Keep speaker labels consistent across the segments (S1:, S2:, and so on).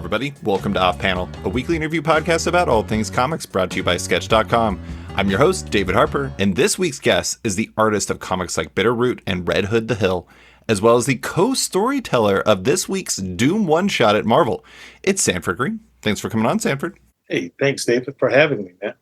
S1: everybody. Welcome to Off Panel, a weekly interview podcast about all things comics brought to you by Sketch.com. I'm your host, David Harper, and this week's guest is the artist of comics like Bitterroot and Red Hood the Hill, as well as the co-storyteller of this week's Doom one-shot at Marvel. It's Sanford Greene. Thanks for coming on, Sanford.
S2: Hey, thanks, David, for having me, man.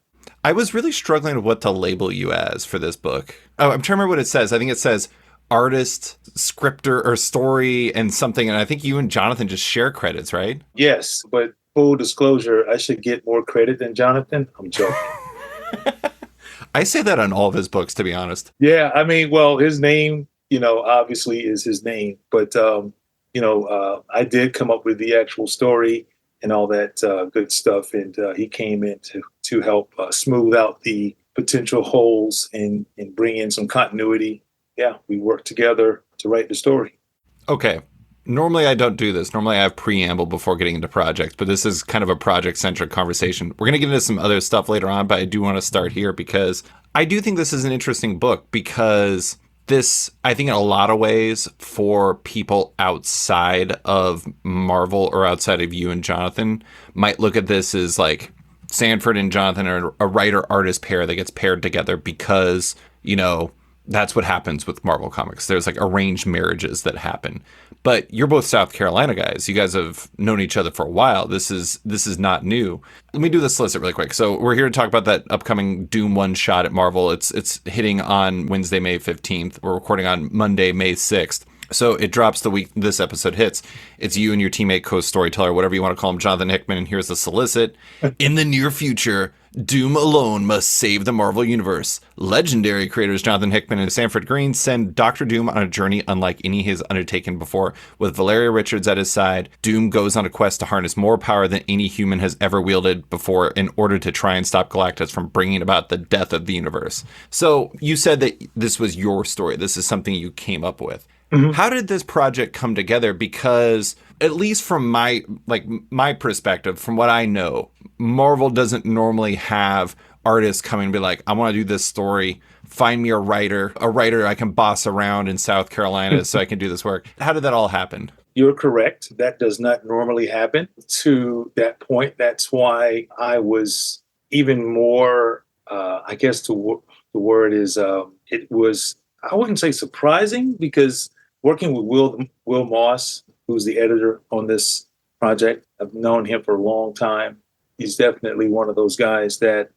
S1: I was really struggling with what to label you as for this book. Oh, I'm trying to remember what it says. I think it says artist, scripter, or story, and something. And I think you and Jonathan just share credits, right?
S2: Yes, but full disclosure, I should get more credit than Jonathan. I'm joking.
S1: I say that on all of his books, to be honest.
S2: Yeah, I mean, well, his name, obviously is his name. But, I did come up with the actual story and all that good stuff. And he came in to help smooth out the potential holes and bring in some continuity. Yeah, we worked together to write the story.
S1: Okay. Normally I don't do this. Normally I have preamble before getting into projects, but this is kind of a project-centric conversation. We're going to get into some other stuff later on, but I do want to start here because I do think this is an interesting book because this, I think in a lot of ways, for people outside of Marvel or outside of you and Jonathan, might look at this as like Sanford and Jonathan are a writer-artist pair that gets paired together because, that's what happens with Marvel Comics. There's like arranged marriages that happen. But you're both South Carolina guys. You guys have known each other for a while. This is not new. Let me do the solicit really quick. So we're here to talk about that upcoming Doom one-shot at Marvel. It's hitting on Wednesday, May 15th. We're recording on Monday, May 6th. So it drops the week this episode hits. It's you and your teammate, co-storyteller, whatever you want to call him, Jonathan Hickman. And here's the solicit. In the near future, Doom alone must save the Marvel Universe. Legendary creators Jonathan Hickman and Sanford Greene send Dr. Doom on a journey unlike any he has undertaken before. With Valeria Richards at his side, Doom goes on a quest to harness more power than any human has ever wielded before in order to try and stop Galactus from bringing about the death of the universe. So you said that this was your story. This is something you came up with. Mm-hmm. How did this project come together? Because at least from my perspective, from what I know, Marvel doesn't normally have artists come and be like, I want to do this story. Find me a writer I can boss around in South Carolina so I can do this work. How did that all happen?
S2: You're correct. That does not normally happen to that point. That's why I was even more, I guess the word is, it was, I wouldn't say surprising because working with Will Moss, who's the editor on this project, I've known him for a long time. He's definitely one of those guys that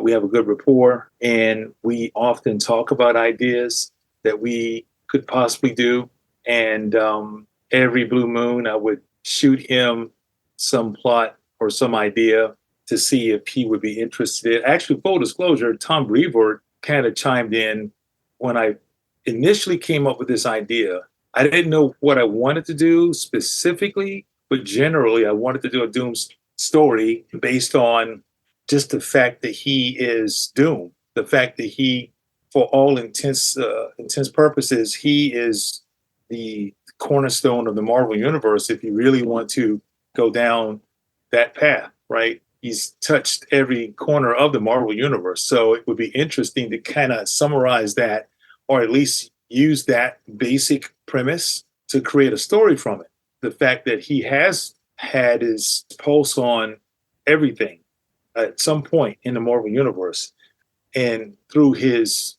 S2: we have a good rapport, and we often talk about ideas that we could possibly do. And every blue moon, I would shoot him some plot or some idea to see if he would be interested. Actually, full disclosure, Tom Brevoort kind of chimed in when I initially came up with this idea. I didn't know what I wanted to do specifically, but generally I wanted to do a Doom story based on just the fact that he is Doom, the fact that he, for all intents purposes, he is the cornerstone of the Marvel Universe. If you really want to go down that path, right? He's touched every corner of the Marvel Universe. So it would be interesting to kind of summarize that, or at least use that basic premise to create a story from it. The fact that he has had his pulse on everything at some point in the Marvel Universe, and through his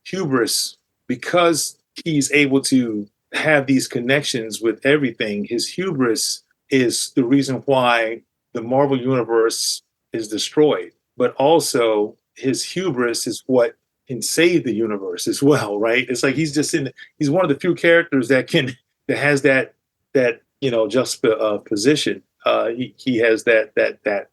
S2: hubris, because he's able to have these connections with everything, his hubris is the reason why the Marvel Universe is destroyed. But also his hubris is what can save the universe as well, right? It's like he's one of the few characters that has that juxtaposition. He has that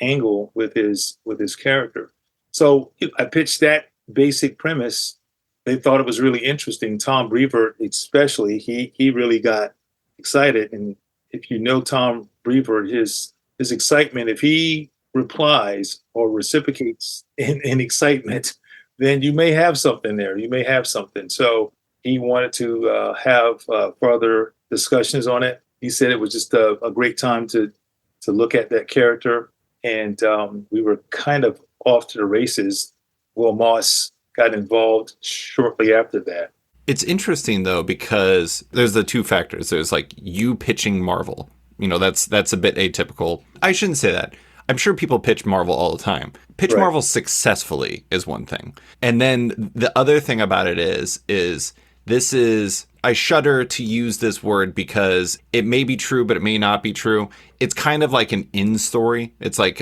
S2: angle with his character. So I pitched that basic premise. They thought it was really interesting. Tom Brevoort, especially, he really got excited. And if you know Tom Brevoort, his excitement, if he replies or reciprocates in excitement, then you may have something there. You may have something. So he wanted to have further discussions on it. He said it was just a great time to look at that character. And we were kind of off to the races. Will Moss got involved shortly after that.
S1: It's interesting, though, because there's the two factors. There's like you pitching Marvel, That's a bit atypical. I shouldn't say that. I'm sure people pitch Marvel all the time. Pitch
S2: Right.
S1: Marvel successfully is one thing. And then the other thing about it is this is, I shudder to use this word because it may be true, but it may not be true. It's kind of like an end story. It's like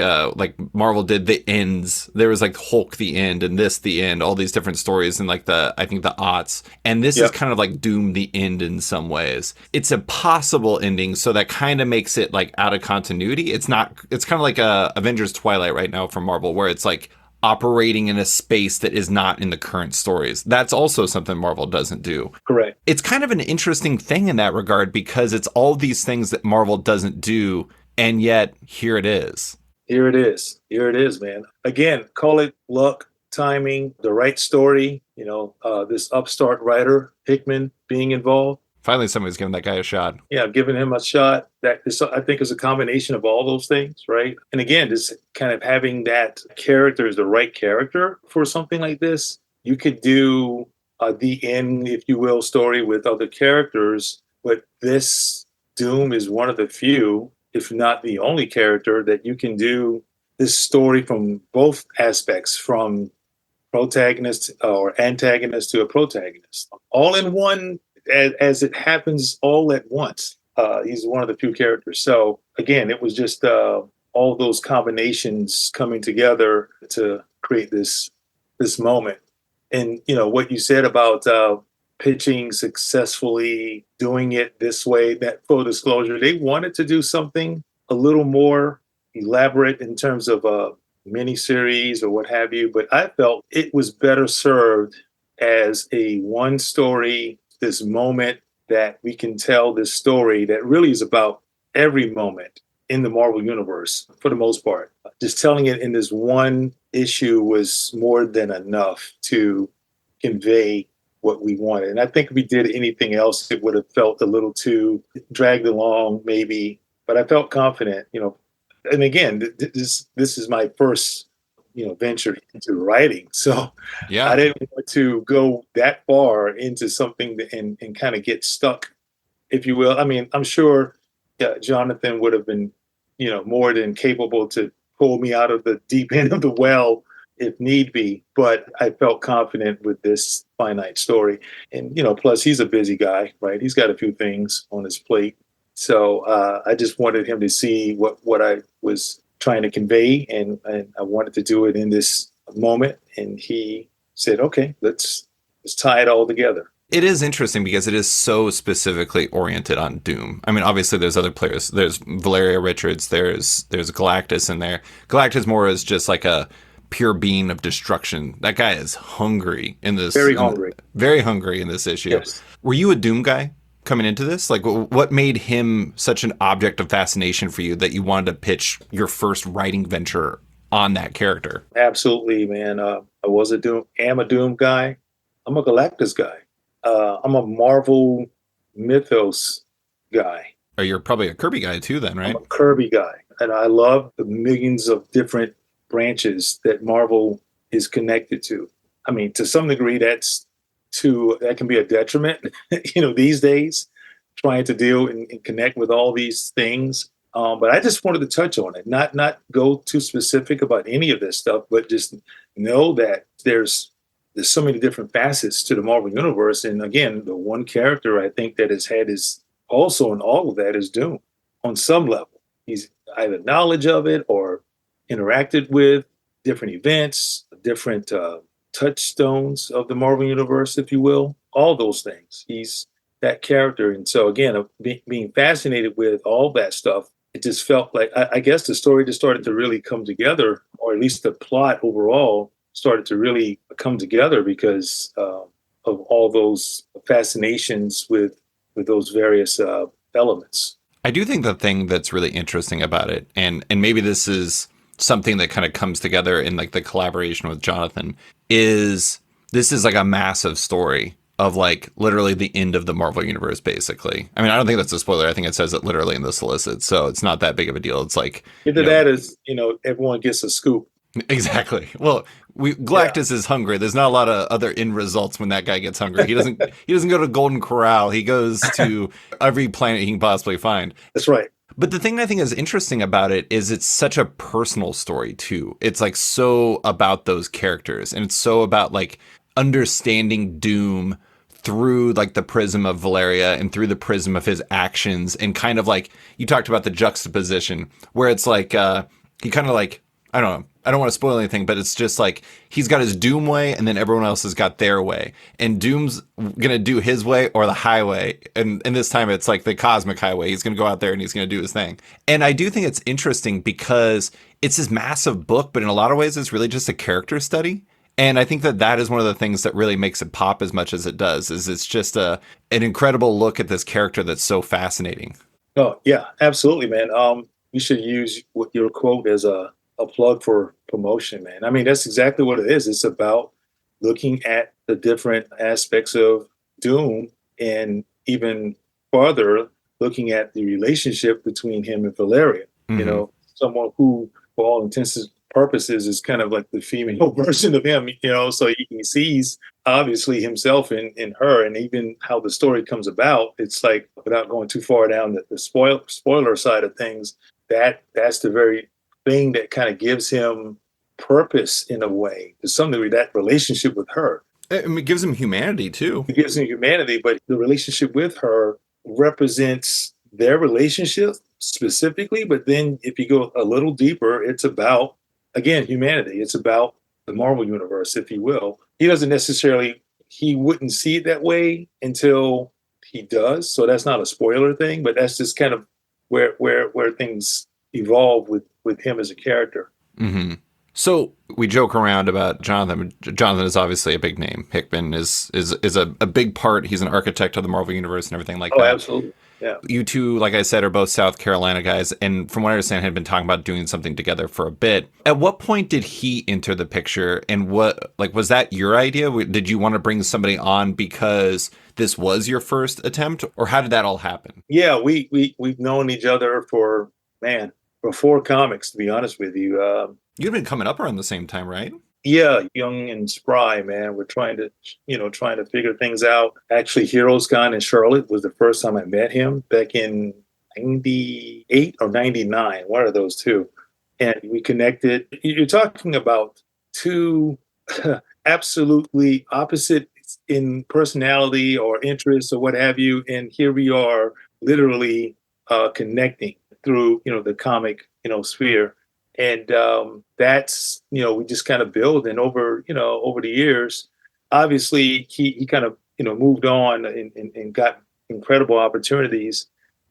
S1: Marvel did the ends. There was like Hulk the end and this the end, all these different stories in like I think the aughts. And this is
S2: Yep.
S1: kind of like Doom the end in some ways. It's a possible ending, so that kind of makes it like out of continuity. It's not, it's kind of like Avengers Twilight right now from Marvel, where it's like operating in a space that is not in the current stories. That's also something Marvel doesn't do.
S2: Correct.
S1: It's kind of an interesting thing in that regard because it's all these things that Marvel doesn't do, and yet here it is.
S2: Here it is. Here it is, man. Again, call it luck, timing, the right story. This upstart writer Hickman being involved.
S1: Finally, somebody's giving that guy a shot.
S2: Yeah, giving him a shot. That is, I think, is a combination of all those things, right? And again, just kind of having that character is the right character for something like this. You could do the end, if you will, story with other characters, but this Doom is one of the few, if not the only character, that you can do this story from both aspects, from protagonist or antagonist to a protagonist, all in one, as it happens all at once. He's one of the few characters. So again, it was just all those combinations coming together to create this moment. And what you said about pitching successfully, doing it this way, that full disclosure, they wanted to do something a little more elaborate in terms of a miniseries or what have you, but I felt it was better served as a one story, this moment that we can tell this story that really is about every moment in the Marvel Universe for the most part. Just telling it in this one issue was more than enough to convey what we wanted. And I think if we did anything else, it would have felt a little too dragged along, maybe. But I felt confident, And again, this is my first, venture into writing. So
S1: Yeah.
S2: I didn't want to go that far into something and kind of get stuck, if you will. I mean, I'm sure Jonathan would have been, more than capable to pull me out of the deep end of the well if need be. But I felt confident with this finite story. And, plus he's a busy guy, right? He's got a few things on his plate. So I just wanted him to see what I was trying to convey, and I wanted to do it in this moment. And he said, okay, let's tie it all together.
S1: It is interesting because it is so specifically oriented on Doom. I mean, obviously there's other players. There's Valeria Richards. There's Galactus in there. Galactus more is just like a pure being of destruction. That guy is hungry in this.
S2: Very hungry.
S1: Very hungry in this issue.
S2: Yes.
S1: Were you a Doom guy coming into this? Like, what made him such an object of fascination for you that you wanted to pitch your first writing venture on that character?
S2: Absolutely, man. I am a Doom guy. I'm a Galactus guy. I'm a Marvel mythos guy.
S1: Or you're probably a Kirby guy too then, right?
S2: I'm a Kirby guy. And I love the millions of different branches that Marvel is connected to. I mean, to some degree, that can be a detriment, these days, trying to deal and connect with all these things. But I just wanted to touch on it, not go too specific about any of this stuff, but just know that there's so many different facets to the Marvel Universe. And again, the one character I think that has had his also in all of that is Doom on some level. He's either knowledge of it or interacted with different events, different touchstones of the Marvel Universe, if you will, all those things. He's that character. And so again, being fascinated with all that stuff, it just felt like, I guess the story just started to really come together, or at least the plot overall started to really come together because of all those fascinations with those various elements.
S1: I do think the thing that's really interesting about it, and maybe this is something that kind of comes together in like the collaboration with Jonathan, is this is like a massive story of like literally the end of the Marvel Universe, basically. I mean, I don't think that's a spoiler. I think it says it literally in the solicit, so it's not that big of a deal. It's like
S2: either that is, everyone gets a scoop.
S1: Exactly. Well, Galactus is hungry. There's not a lot of other end results when that guy gets hungry. He doesn't go to Golden Corral. He goes to every planet he can possibly find.
S2: That's right.
S1: But the thing I think is interesting about it is it's such a personal story too. It's like so about those characters, and it's so about like understanding Doom through like the prism of Valeria and through the prism of his actions, and kind of like you talked about the juxtaposition where it's like he kind of like, I don't know, I don't want to spoil anything, but it's just like he's got his Doom way and then everyone else has got their way. And Doom's going to do his way or the highway. And this time it's like the cosmic highway. He's going to go out there and he's going to do his thing. And I do think it's interesting because it's this massive book, but in a lot of ways it's really just a character study. And I think that that is one of the things that really makes it pop as much as it does, is it's just an incredible look at this character that's so fascinating.
S2: Oh yeah, absolutely, man. You should use what your quote as a plug for promotion, man. I mean, that's exactly what it is. It's about looking at the different aspects of Doom, and even farther, looking at the relationship between him and Valeria. You
S1: Mm-hmm.
S2: know, someone who, for all intents and purposes, is kind of like the female version of him. You know, so he sees obviously himself in her, and even how the story comes about. It's like, without going too far down the spoiler side of things, that's the very thing that kind of gives him purpose in a way, to some degree, that relationship with her.
S1: I mean, it gives him humanity too.
S2: It gives him humanity, but the relationship with her represents their relationship specifically. But then if you go a little deeper, it's about, again, humanity. It's about the Marvel universe, if you will. He doesn't necessarily, he wouldn't see it that way until he does. So that's not a spoiler thing, but that's just kind of where things evolve with him as a character.
S1: Mm-hmm. So we joke around about Jonathan. Jonathan is obviously a big name. Hickman is a big part. He's an architect of the Marvel universe and everything like
S2: Oh,
S1: that.
S2: absolutely. Yeah.
S1: You two, like I said, are both South Carolina guys, and from what I understand, had been talking about doing something together for a bit. At what point did he enter the picture, and what, like, was that your idea? Did you want to bring somebody on because this was your first attempt, or how did that all happen?
S2: Yeah, we've known each other for, man, before comics, to be honest with you.
S1: You'd been coming up around the same time, right?
S2: Yeah, young and spry, man. We're trying to figure things out. Actually, Heroes Con in Charlotte was the first time I met him back in 98 or 99, one of those two. And we connected. You're talking about two absolutely opposite in personality or interests or what have you. And here we are literally connecting through, the comic, sphere. And that's, we just kind of build. And over the years, obviously he kind of, moved on and got incredible opportunities.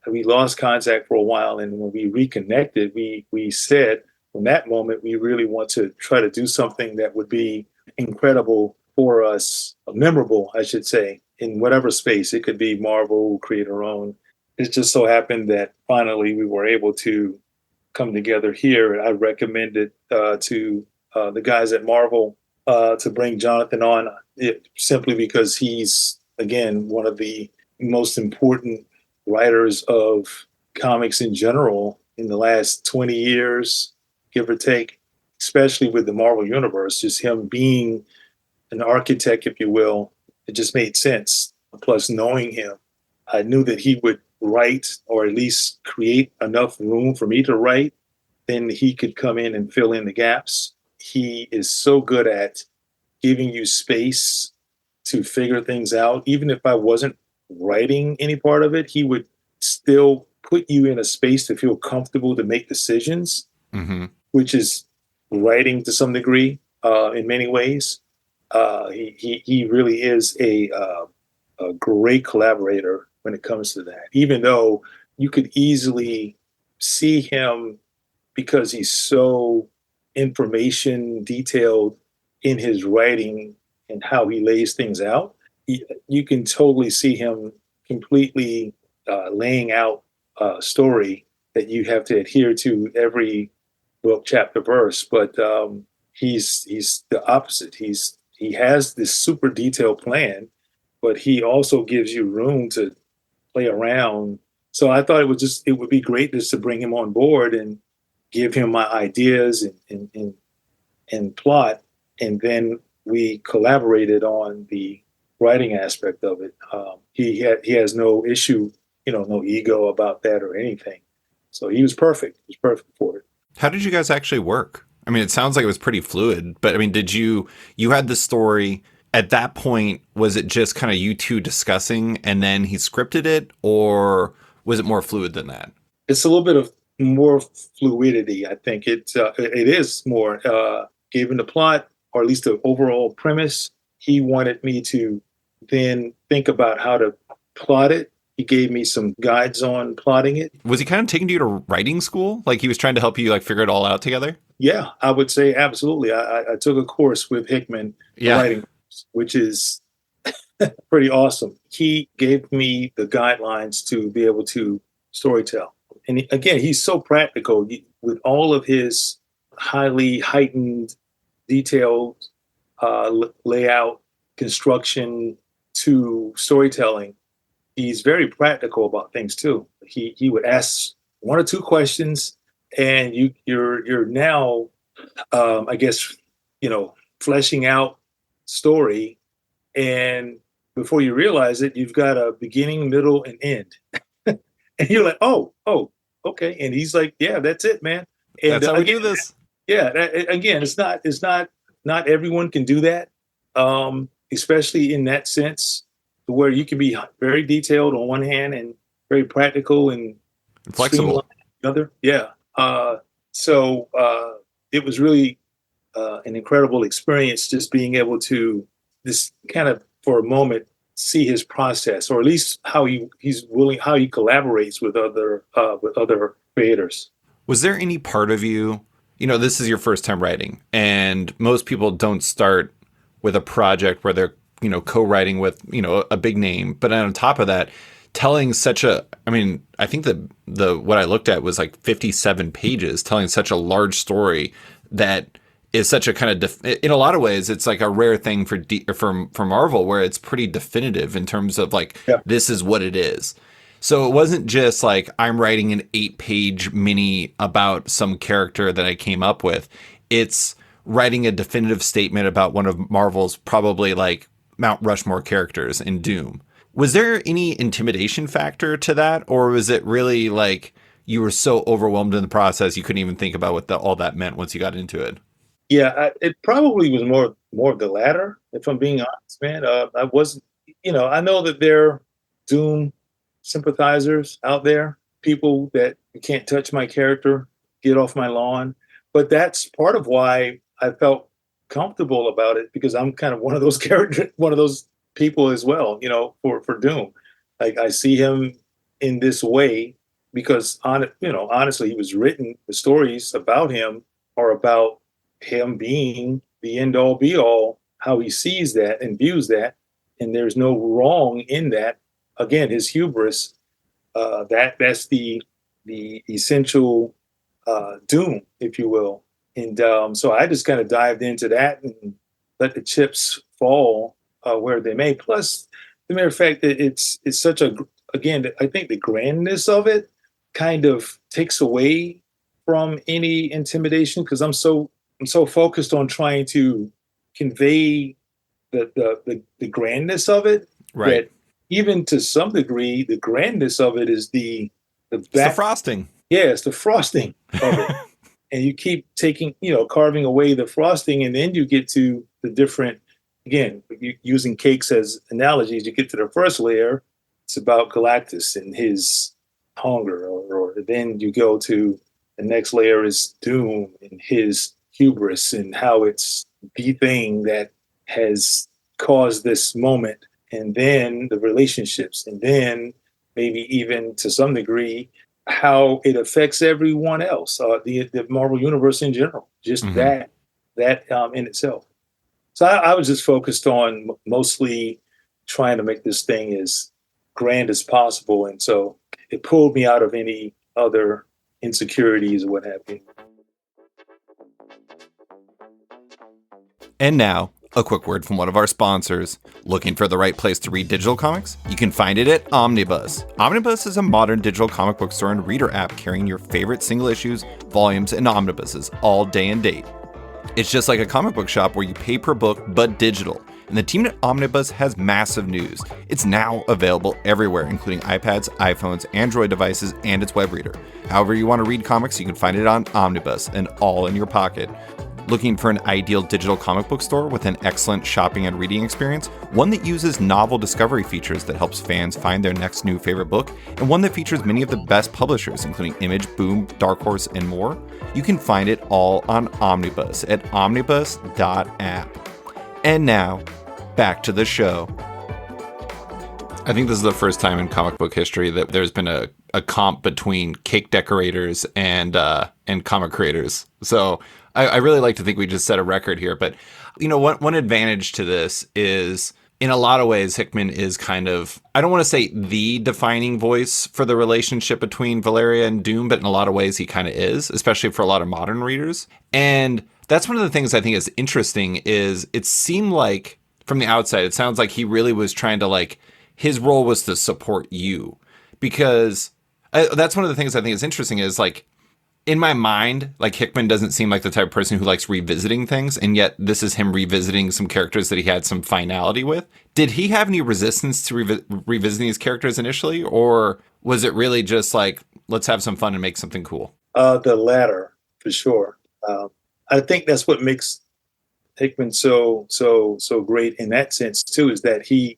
S2: We lost contact for a while. And when we reconnected, we said from that moment, we really want to try to do something that would be incredible for us, memorable, I should say, in whatever space. It could be Marvel, create our own. It just so happened that finally we were able to come together here. And I recommended to the guys at Marvel to bring Jonathan on, simply because he's, again, one of the most important writers of comics in general in the last 20 years, give or take, especially with the Marvel Universe. Just him being an architect, if you will, it just made sense. Plus, knowing him, I knew that he would write, or at least create enough room for me to write. Then he could come in and fill in the gaps. He is so good at giving you space to figure things out. Even if I wasn't writing any part of it, he would still put you in a space to feel comfortable to make decisions,
S1: Mm-hmm.
S2: which is writing to some degree in many ways. He really is a great collaborator when it comes to that. Even though you could easily see him, because he's so information detailed in his writing and how he lays things out, you can totally see him completely laying out a story that you have to adhere to every book, chapter, verse. But he's the opposite. He has this super detailed plan, but he also gives you room to play around. So I thought it would be great just to bring him on board and give him my ideas and plot, and then we collaborated on the writing aspect of it. He has no issue, no ego about that or anything. So he was perfect. He was perfect for it.
S1: How did you guys actually work? I mean, it sounds like it was pretty fluid, but I mean, you had the story at that point, was it just kind of you two discussing and then he scripted it, or was it more fluid than that?
S2: It's a little bit of more fluidity. I think it is more given the plot, or at least the overall premise. He wanted me to then think about how to plot it. He gave me some guides on plotting it.
S1: Was he kind of taking you to writing school? Like he was trying to help you like figure it all out together?
S2: Yeah, I would say absolutely. I took a course with Hickman,
S1: Yeah.
S2: writing, which is pretty awesome. He gave me the guidelines to be able to storytell. And again, he's so practical with all of his highly heightened, detailed layout, construction to storytelling. He's very practical about things too. He would ask one or two questions, and you're now, I guess, fleshing out story, and before you realize it, you've got a beginning, middle, and end, and you're like, oh, okay, and he's like, yeah, that's it, man. And
S1: That's how we do this.
S2: yeah, again, not everyone can do that, especially in that sense, where you can be very detailed on one hand and very practical and
S1: Flexible.
S2: the other. Yeah. So it was really an incredible experience, just being able to just kind of for a moment see his process, or at least how he collaborates with other creators.
S1: Was there any part of you, this is your first time writing, and most people don't start with a project where they're, co-writing with, a big name. But on top of that, telling I think what I looked at was like 57 pages, telling such a large story that is such a kind of, in a lot of ways, it's like a rare thing for Marvel, where it's pretty definitive in terms of like, This is what it is. So it wasn't just like I'm writing an 8-page mini about some character that I came up with. It's writing a definitive statement about one of Marvel's probably like Mount Rushmore characters in Doom. Was there any intimidation factor to that? Or was it really like you were so overwhelmed in the process you couldn't even think about what all that meant once you got into it?
S2: Yeah, it probably was more of the latter, if I'm being honest, man. I wasn't, I know that there are Doom sympathizers out there, people that you can't touch my character, get off my lawn. But that's part of why I felt comfortable about it, because I'm kind of one of those characters, one of those people as well, for Doom. Like I see him in this way because honestly, he was written, the stories about him are about him being the end all be all, how he sees that and views that. And there's no wrong in that. Again, his hubris, that's the essential Doom, if you will. And so I just kind of dived into that and let the chips fall where they may. Plus, the mere fact that it's such again, I think the grandness of it kind of takes away from any intimidation, because I'm so focused on trying to convey the grandness of it,
S1: right?
S2: That even to some degree, the grandness of it is the
S1: frosting.
S2: Yeah, it's the frosting of it. And you keep carving away the frosting, and then you get to the different, again, using cakes as analogies, you get to the first layer, it's about Galactus and his hunger, or then you go to the next layer is Doom and his hubris and how it's the thing that has caused this moment, and then the relationships, and then maybe even to some degree how it affects everyone else, the Marvel Universe in general, just that in itself. So I was just focused on mostly trying to make this thing as grand as possible. And so it pulled me out of any other insecurities or what have you.
S1: And now, a quick word from one of our sponsors. Looking for the right place to read digital comics? You can find it at Omnibus. Omnibus is a modern digital comic book store and reader app carrying your favorite single issues, volumes, and omnibuses all day and date. It's just like a comic book shop where you pay per book, but digital. And the team at Omnibus has massive news. It's now available everywhere, including iPads, iPhones, Android devices, and its web reader. However you want to read comics, you can find it on Omnibus and all in your pocket. Looking for an ideal digital comic book store with an excellent shopping and reading experience? One that uses novel discovery features that helps fans find their next new favorite book, and one that features many of the best publishers, including Image, Boom, Dark Horse, and more? You can find it all on Omnibus at omnibus.app. And now, back to the show. I think this is the first time in comic book history that there's been a comp between cake decorators and comic creators. So I really like to think we just set a record here. But, one advantage to this is, in a lot of ways, Hickman is kind of, I don't want to say the defining voice for the relationship between Valeria and Doom, but in a lot of ways he kind of is, especially for a lot of modern readers. And that's one of the things I think is interesting is it seemed like, from the outside, it sounds like he really was trying to, his role was to support you. Because that's one of the things I think is interesting is, in my mind, Hickman doesn't seem like the type of person who likes revisiting things, and yet this is him revisiting some characters that he had some finality with. Did he have any resistance to revisiting these characters initially, or was it really just let's have some fun and make something cool?
S2: The latter, for sure. I think that's what makes Hickman so great in that sense too, is that he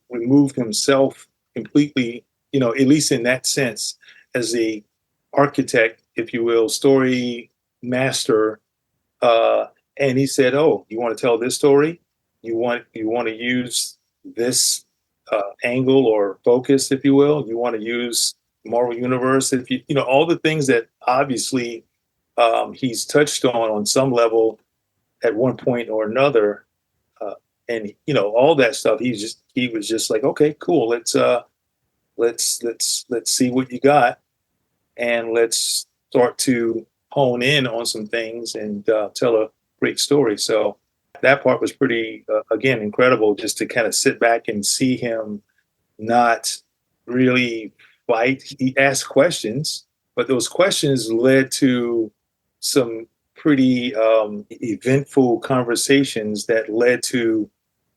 S2: removed himself completely, at least in that sense, as a architect, if you will, story master, and he said, "Oh, you want to tell this story? You want to use this angle or focus, if you will. You want to use Marvel Universe, if you all the things that obviously he's touched on some level at one point or another, and all that stuff. He was just like, okay, cool. Let's see what you got, and let's start to hone in on some things and tell a great story. So that part was pretty, again, incredible, just to kind of sit back and see him not really fight. He asked questions, but those questions led to some pretty eventful conversations that led to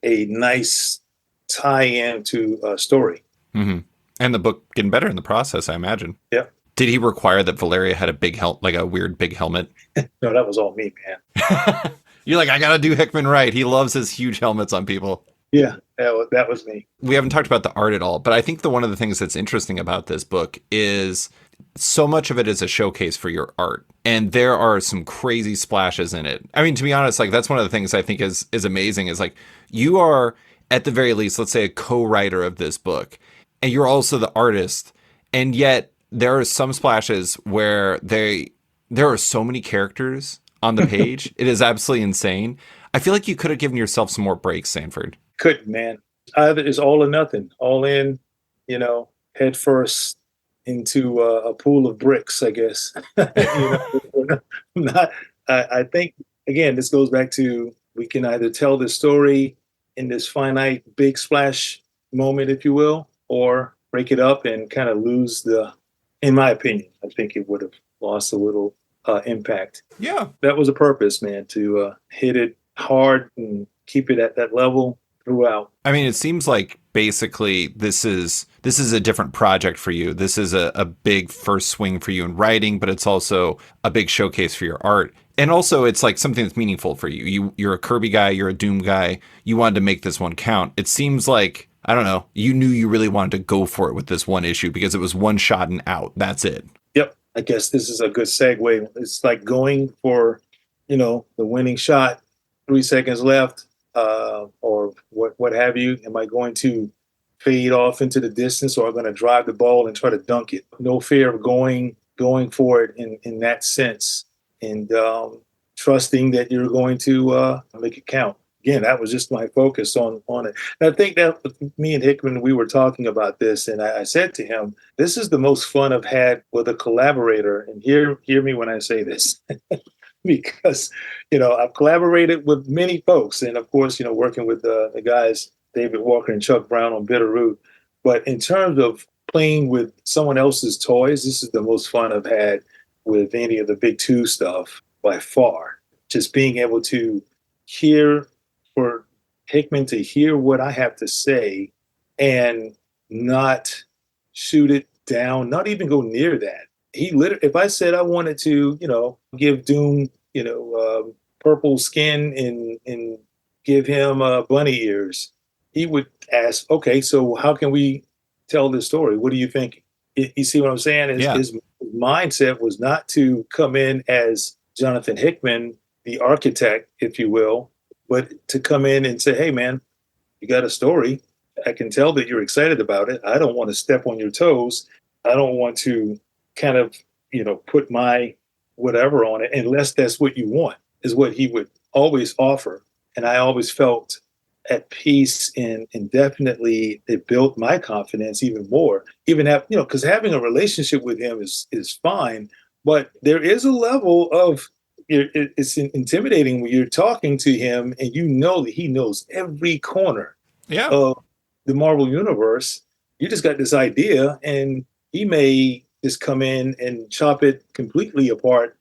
S2: a nice tie-in to a story.
S1: Mm-hmm. And the book getting better in the process, I imagine.
S2: Yeah.
S1: Did he require that Valeria had a big a weird big helmet?
S2: No, that was all me, man.
S1: You're like, I gotta do Hickman right. He loves his huge helmets on people.
S2: Yeah, that was me.
S1: We haven't talked about the art at all, but I think one of the things that's interesting about this book is so much of it is a showcase for your art. And there are some crazy splashes in it. I mean, to be honest, that's one of the things I think is amazing is you are, at the very least, let's say a co-writer of this book. And you're also the artist, and yet there are some splashes where there are so many characters on the page. It is absolutely insane. I feel like you could have given yourself some more breaks, Sanford.
S2: Couldn't, man. Either it's all or nothing. All in, head first into a pool of bricks, I guess. I think, again, this goes back to, we can either tell the story in this finite big splash moment, if you will, or break it up and kind of lose in my opinion, I think it would have lost a little impact.
S1: Yeah.
S2: That was a purpose, man, to hit it hard and keep it at that level throughout.
S1: I mean, it seems like basically this is a different project for you. This is a big first swing for you in writing, but it's also a big showcase for your art. And also it's something that's meaningful for you. You're a Kirby guy, you're a Doom guy. You wanted to make this one count. It seems like, I don't know, you knew you really wanted to go for it with this one issue because it was one shot and out. That's it.
S2: Yep. I guess this is a good segue. It's like going for, the winning shot, 3 seconds left, or what have you. Am I going to fade off into the distance, or am I going to drive the ball and try to dunk it? No fear of going for it in that sense, and trusting that you're going to make it count. Again, that was just my focus on it. And I think that me and Hickman, we were talking about this, and I said to him, this is the most fun I've had with a collaborator. And hear me when I say this, because, I've collaborated with many folks. And of course, working with the guys, David Walker and Chuck Brown on Bitterroot. But in terms of playing with someone else's toys, this is the most fun I've had with any of the big two stuff by far. Just being able to hear Hickman to hear what I have to say and not shoot it down, not even go near that. He literally, if I said I wanted to, give Doom, purple skin and give him bunny ears, he would ask, okay, so how can we tell this story? What do you think? You see what I'm saying?
S1: Yeah.
S2: His mindset was not to come in as Jonathan Hickman, the architect, if you will, but to come in and say, hey, man, you got a story. I can tell that you're excited about it. I don't want to step on your toes. I don't want to kind of, put my whatever on it unless that's what you want, is what he would always offer. And I always felt at peace and definitely it built my confidence even more. Even have, because having a relationship with him is fine, but there is a level of it's intimidating when you're talking to him and you know that he knows every corner
S1: Yeah.
S2: of the Marvel universe. You just got this idea, and he may just come in and chop it completely apart.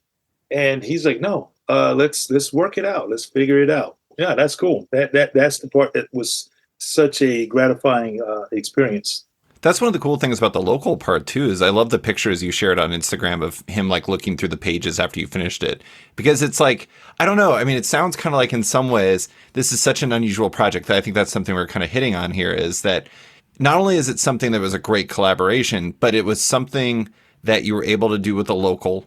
S2: And he's like, "No, let's work it out. Let's figure it out." Yeah, that's cool. That's the part that was such a gratifying experience.
S1: That's one of the cool things about the local part too, is I love the pictures you shared on Instagram of him like looking through the pages after you finished it. Because it's like, I don't know, I mean, it sounds kind of like in some ways, this is such an unusual project that I think that's something we're kind of hitting on here, is that not only is it something that was a great collaboration, but it was something that you were able to do with a local.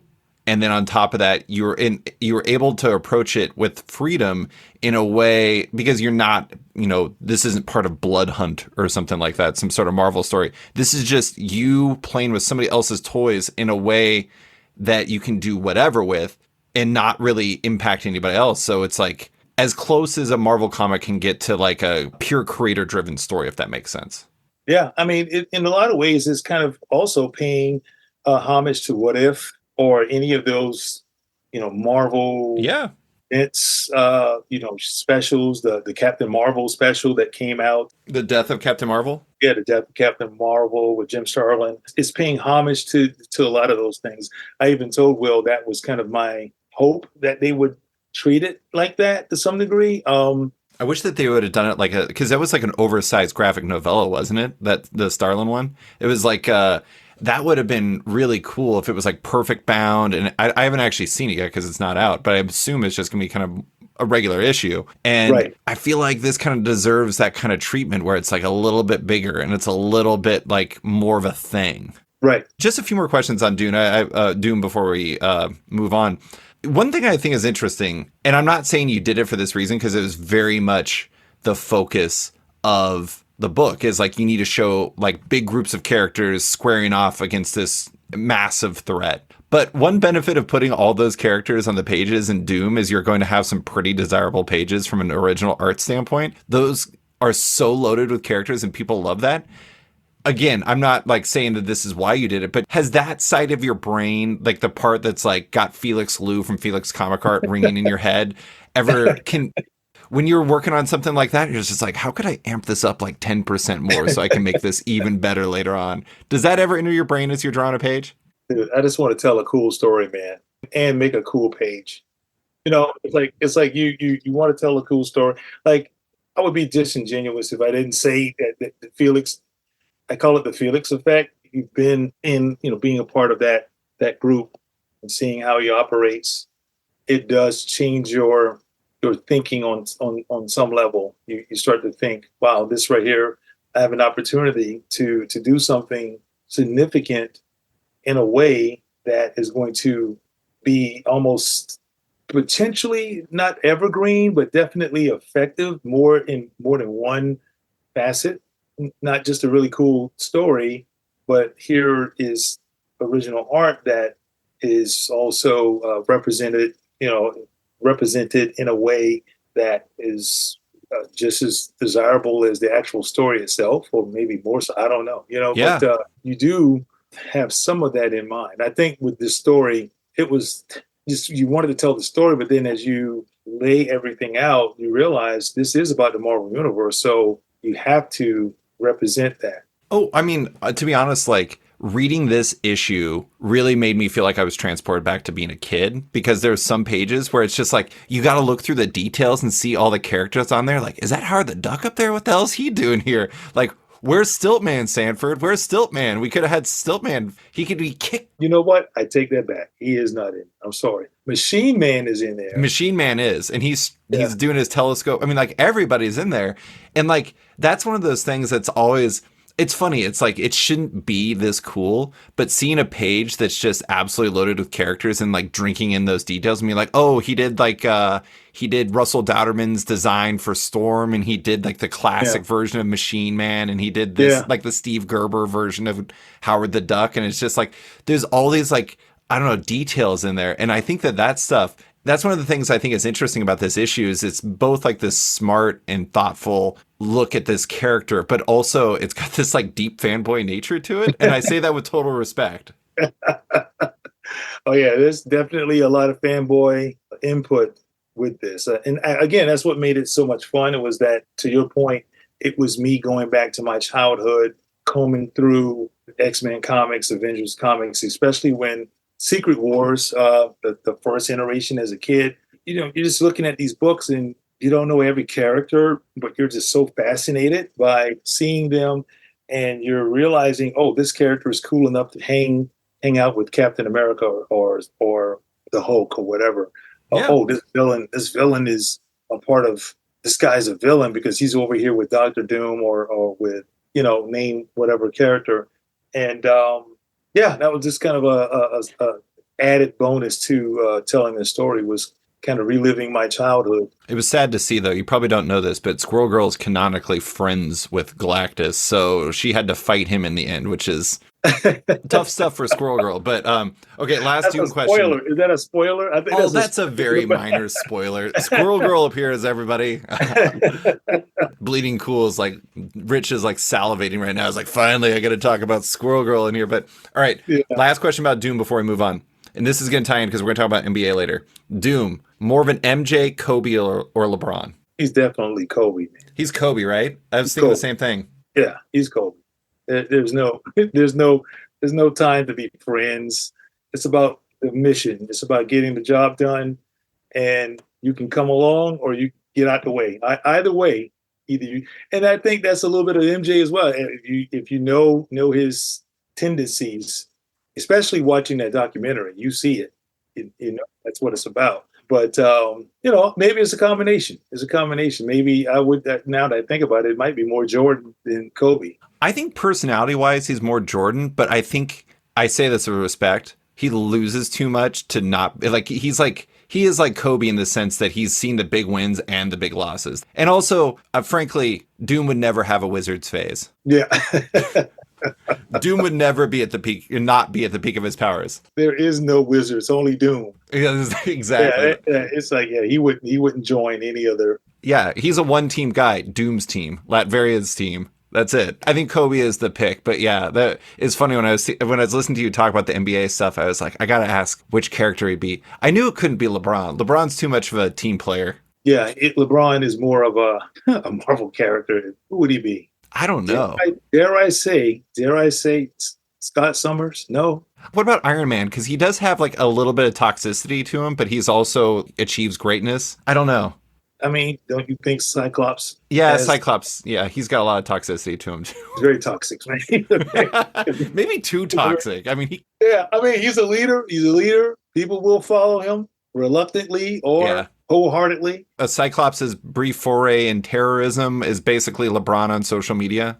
S1: And then on top of that, you were able to approach it with freedom in a way, because you're not, this isn't part of Blood Hunt or something like that, some sort of Marvel story. This is just you playing with somebody else's toys in a way that you can do whatever with and not really impact anybody else. So it's like as close as a Marvel comic can get to like a pure creator driven story, if that makes sense.
S2: Yeah, I mean, in a lot of ways, it's kind of also paying homage to What If or any of those, Marvel
S1: Yeah.
S2: it's specials, the Captain Marvel special that came out.
S1: The death of Captain Marvel.
S2: Yeah, the death of Captain Marvel with Jim Starlin. It's paying homage to a lot of those things. I even told Will that was kind of my hope that they would treat it like that to some degree.
S1: I wish that they would have done it like because that was like an oversized graphic novella, wasn't it? That the Starlin one. It was like that would have been really cool if it was like perfect bound. And I haven't actually seen it yet because it's not out, but I assume it's just gonna be kind of a regular issue. And
S2: right.
S1: I feel like this kind of deserves that kind of treatment where it's like a little bit bigger and it's a little bit like more of a thing.
S2: Right.
S1: Just a few more questions on Dune. Dune before we move on. One thing I think is interesting, and I'm not saying you did it for this reason because it was very much the focus of the book, is like you need to show like big groups of characters squaring off against this massive threat. But one benefit of putting all those characters on the pages in Doom is you're going to have some pretty desirable pages from an original art standpoint. Those are so loaded with characters and people love that. Again, I'm not like saying that this is why you did it, but has that side of your brain, like the part that's like got Felix Liu from Felix Comic Art ringing in your head, when you're working on something like that, you're just like, how could I amp this up like 10% more so I can make this even better later on? Does that ever enter your brain as you're drawing a page?
S2: Dude, I just want to tell a cool story, man, and make a cool page. It's like you want to tell a cool story. Like I would be disingenuous if I didn't say that Felix. I call it the Felix effect. You've been in, being a part of that group and seeing how he operates. It does change your thinking on some level. You start to think, wow, this right here, I have an opportunity to do something significant in a way that is going to be almost potentially not evergreen, but definitely effective more than one facet. Not just a really cool story, but here is original art that is also represented in a way that is just as desirable as the actual story itself, or maybe more so. I don't know,
S1: Yeah.
S2: but you do have some of that in mind. I think with this story, it was just you wanted to tell the story, but then as you lay everything out, you realize this is about the Marvel Universe. So you have to represent that.
S1: Oh, I mean, to be honest, like reading this issue really made me feel like I was transported back to being a kid, because there's some pages where it's just like, you got to look through the details and see all the characters on there. Like, is that Howard the Duck up there? What the hell is he doing here? Like, where's Stiltman, Sanford? Where's Stiltman? We could have had Stiltman. He could be kicked.
S2: You know what? I take that back. He is not in. I'm sorry. Machine Man is in there.
S1: Machine Man is, and he's doing his telescope. I mean, like, everybody's in there. And like, that's one of those things that's always, it's funny. It's like, it shouldn't be this cool, but seeing a page that's just absolutely loaded with characters and like drinking in those details and being like, oh, he did Russell Dowderman's design for Storm, and he did like the classic version of Machine Man, and he did this like the Steve Gerber version of Howard the Duck. And it's just like, there's all these like, I don't know, details in there. And I think that stuff, that's one of the things I think is interesting about this issue, is it's both like this smart and thoughtful look at this character, but also it's got this like deep fanboy nature to it. And I say that with total respect.
S2: Oh yeah, there's definitely a lot of fanboy input with this. And again, that's what made it so much fun. It was that, to your point, it was me going back to my childhood, combing through X-Men comics, Avengers comics, especially when Secret Wars, the first iteration as a kid, you're just looking at these books and you don't know every character, but you're just so fascinated by seeing them, and you're realizing, oh, this character is cool enough to hang out with Captain America or the Hulk or whatever.
S1: Yeah.
S2: Oh, this villain is a part of, this guy's a villain because he's over here with Doctor Doom or with, name whatever character. And that was just kind of a added bonus to telling the story, was kind of reliving my childhood.
S1: It was sad to see, though. You probably don't know this, but Squirrel Girl is canonically friends with Galactus, so she had to fight him in the end, which is tough stuff for Squirrel Girl. But okay, last Doom question.
S2: Spoiler. Is that a spoiler? I think
S1: that's a very minor spoiler. Squirrel Girl appears, everybody. Bleeding Cool is like, Rich is like salivating right now. It's like, finally, I got to talk about Squirrel Girl in here. But all right, last question about Doom before we move on. And this is going to tie in because we're going to talk about NBA later. Doom, more of an MJ, Kobe, or LeBron?
S2: He's definitely Kobe, man.
S1: He's Kobe, right? I was thinking the same thing.
S2: Yeah, he's Kobe. There's no time to be friends. It's about the mission. It's about getting the job done, and you can come along or you get out the way. Either way, and I think that's a little bit of MJ as well. If you know his tendencies, especially watching that documentary, you see it. That's what it's about. But maybe it's a combination. Maybe I would, now that I think about it, it might be more Jordan than Kobe.
S1: I think personality-wise, he's more Jordan, but I think, I say this with respect, he loses too much to not, like, he is like Kobe in the sense that he's seen the big wins and the big losses. And also, frankly, Doom would never have a Wizards phase.
S2: Yeah.
S1: Doom would never be at the peak, not be at the peak of his powers.
S2: There is no Wizards, only Doom.
S1: Yeah, exactly.
S2: Yeah, it's like, he wouldn't join any other.
S1: Yeah, he's a one-team guy. Doom's team, Latveria's team. That's it. I think Kobe is the pick, but yeah, that is funny. When I was listening to you talk about the NBA stuff, I was like, I gotta ask which character he'd be. I knew it couldn't be LeBron. LeBron's too much of a team player.
S2: Yeah, LeBron is more of a Marvel character. Who would he be?
S1: I don't know.
S2: Dare I say, Scott Summers? No.
S1: What about Iron Man? Because he does have like a little bit of toxicity to him, but he's also achieves greatness. I don't know.
S2: I mean, don't you think Cyclops?
S1: Yeah, Cyclops. Yeah, he's got a lot of toxicity to him too.
S2: He's very toxic, man.
S1: Maybe too toxic. I mean,
S2: he's a leader. He's a leader. People will follow him reluctantly or wholeheartedly.
S1: A Cyclops' brief foray in terrorism is basically LeBron on social media.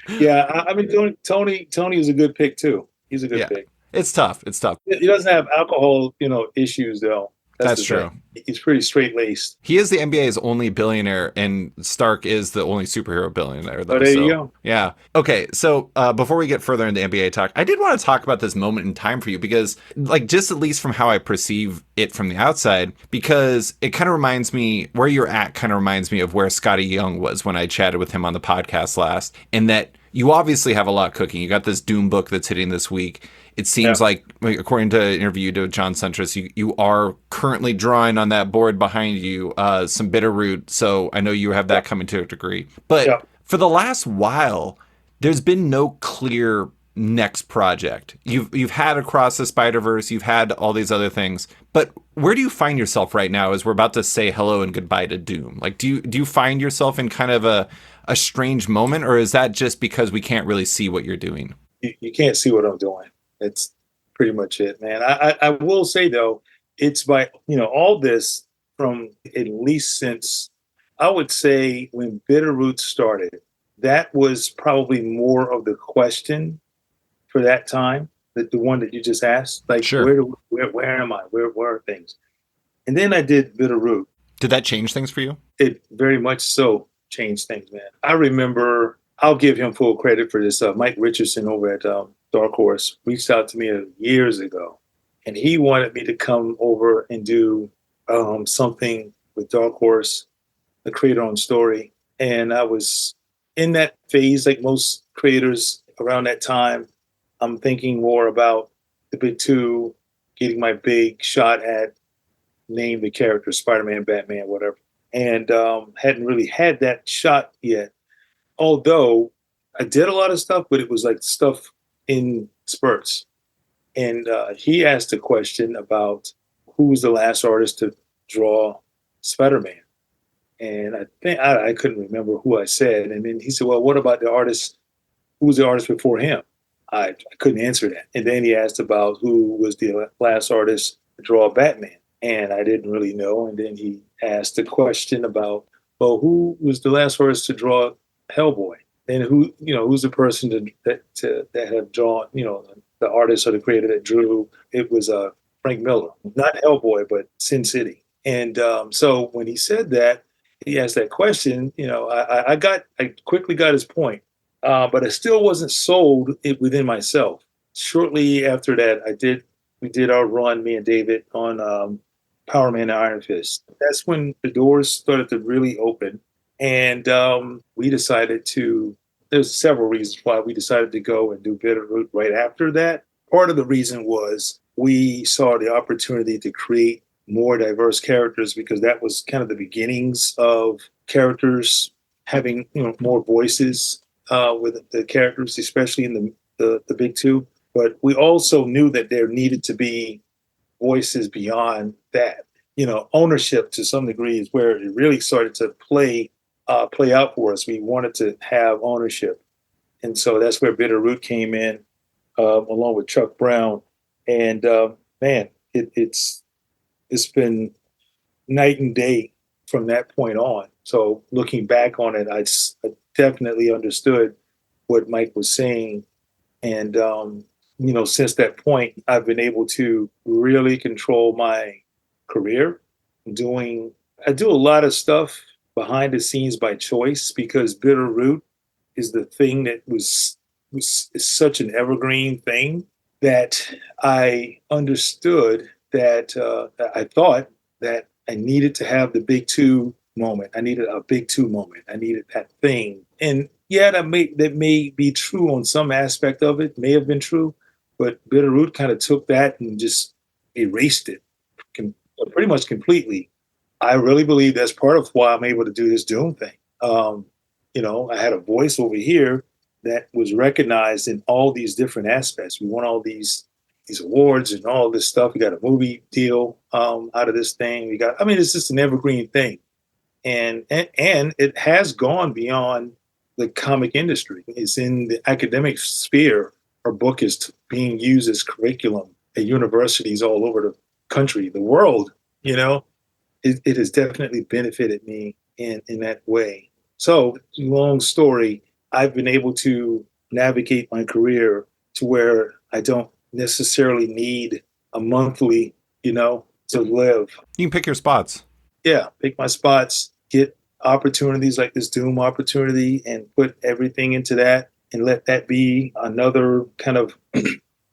S2: Yeah, I mean, Tony is a good pick too. He's a good pick.
S1: It's tough.
S2: He doesn't have alcohol, issues though.
S1: That's true.
S2: He's pretty straight-laced.
S1: He is the NBA's only billionaire, and Stark is the only superhero billionaire. Though,
S2: there you go.
S1: Yeah. Okay, so before we get further into NBA talk, I did want to talk about this moment in time for you because, like, just at least from how I perceive it from the outside, because it kind of reminds me, where you're at kind of reminds me of where Scotty Young was when I chatted with him on the podcast last, and that you obviously have a lot cooking. You got this Doom book that's hitting this week. It seems like, according to an interview to John Suntress, you are currently drawing on that board behind you some Bitterroot. So I know you have that coming to a degree. But for the last while, there's been no clear next project. You've had Across the Spider-Verse, you've had all these other things, but where do you find yourself right now as we're about to say hello and goodbye to Doom? Like, do you find yourself in kind of a strange moment, or is that just because we can't really see what you're doing?
S2: You can't see what I'm doing. It's pretty much it, man. I will say though, it's by all this from at least since I would say when Bitterroot started. That was probably more of the question for that time, the one that you just asked. Like,
S1: Sure.
S2: where am I? Where are things? And then I did Bitterroot.
S1: Did that change things for you?
S2: It very much so changed things, man. I remember, I'll give him full credit for this. Mike Richardson over at Dark Horse reached out to me years ago, and he wanted me to come over and do something with Dark Horse, a creator-owned story. And I was in that phase, like most creators around that time. I'm thinking more about the big two, getting my big shot at name the character Spider-Man, Batman, whatever, and hadn't really had that shot yet. Although I did a lot of stuff, but it was like stuff in spurts. And he asked a question about who was the last artist to draw Spider-Man, and I think I couldn't remember who I said. And then he said, "Well, what about the artist? Who was the artist before him?" I couldn't answer that. And then he asked about who was the last artist to draw Batman, and I didn't really know. And then he asked a question about, well, who was the last artist to draw Hellboy, and who's the person that have drawn, the artist or the creator that drew it was Frank Miller, not Hellboy, but Sin City. And so when he said that, he asked that question, I quickly got his point, but I still wasn't sold it within myself. Shortly after that, we did our run, me and David, on Power Man and Iron Fist. That's when the doors started to really open, and we decided to. There's several reasons why we decided to go and do Bitterroot right after that. Part of the reason was we saw the opportunity to create more diverse characters, because that was kind of the beginnings of characters having more voices with the characters, especially in the big two. But we also knew that there needed to be voices beyond that. Ownership to some degree is where it really started to play out for us. We wanted to have ownership, and so that's where Bitterroot came in, along with Chuck Brown. And man, it's been night and day from that point on. So looking back on it, I definitely understood what Mike was saying. And, since that point, I've been able to really control my career. I do a lot of stuff behind the scenes by choice, because Bitterroot is the thing that was is such an evergreen thing that I understood that I thought that I needed to have the big two moment. I needed a big two moment. I needed that thing. And yeah, that may be true on some aspect of it, may have been true, but Bitterroot kind of took that and just erased it pretty much completely. I really believe that's part of why I'm able to do this Doom thing. I had a voice over here that was recognized in all these different aspects. We won all these awards and all this stuff. We got a movie deal out of this thing. It's just an evergreen thing, and it has gone beyond the comic industry. It's in the academic sphere. Our book is being used as curriculum at universities all over the country, the world. It has definitely benefited me in that way. So, long story, I've been able to navigate my career to where I don't necessarily need a monthly, to live.
S1: You can pick your spots.
S2: Yeah, pick my spots, get opportunities like this Doom opportunity, and put everything into that, and let that be another kind of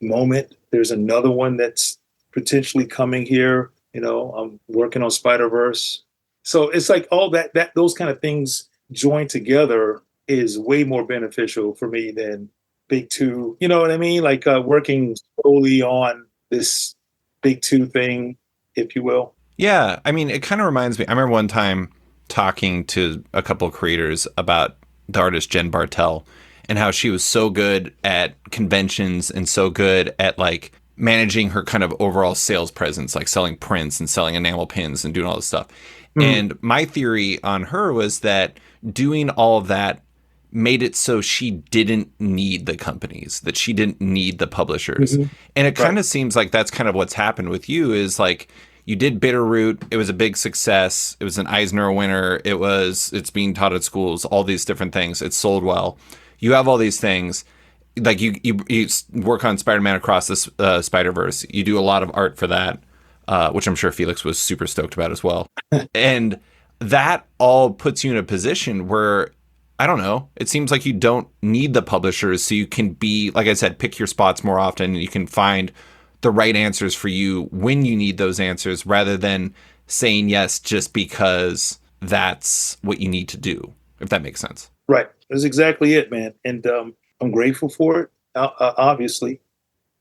S2: moment. There's another one that's potentially coming here. I'm working on Spider-Verse. So it's like all that those kind of things joined together is way more beneficial for me than big two. You know what I mean? Like working solely on this big two thing, if you will.
S1: Yeah, I mean, it kind of reminds me. I remember one time talking to a couple of creators about the artist Jen Bartel, and how she was so good at conventions and so good at like managing her kind of overall sales presence, like selling prints and selling enamel pins and doing all this stuff.
S2: Mm,
S1: And my theory on her was that doing all of that made it so she didn't need the companies, that she didn't need the publishers.
S2: hmm.
S1: And it kind
S2: Right.
S1: of seems like that's kind of what's happened with you is like you did Bitterroot, it was a big success, it was an Eisner winner, it's being taught at schools, all these different things, it sold well. You have all these things, like you work on Spider-Man Across the Spider-Verse. You do a lot of art for that, which I'm sure Felix was super stoked about as well. And that all puts you in a position where I don't know. It seems like you don't need the publishers, so you can be, like I said, pick your spots more often. And you can find the right answers for you when you need those answers, rather than saying yes just because that's what you need to do. If that makes sense.
S2: Right. That's exactly it, man. And I'm grateful for it, obviously.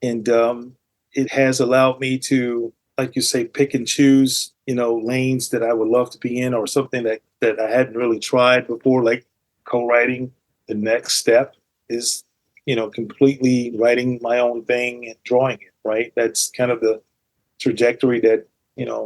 S2: And it has allowed me to, like you say, pick and choose, lanes that I would love to be in, or something that I hadn't really tried before, like co-writing. The next step is, completely writing my own thing and drawing it, right? That's kind of the trajectory that,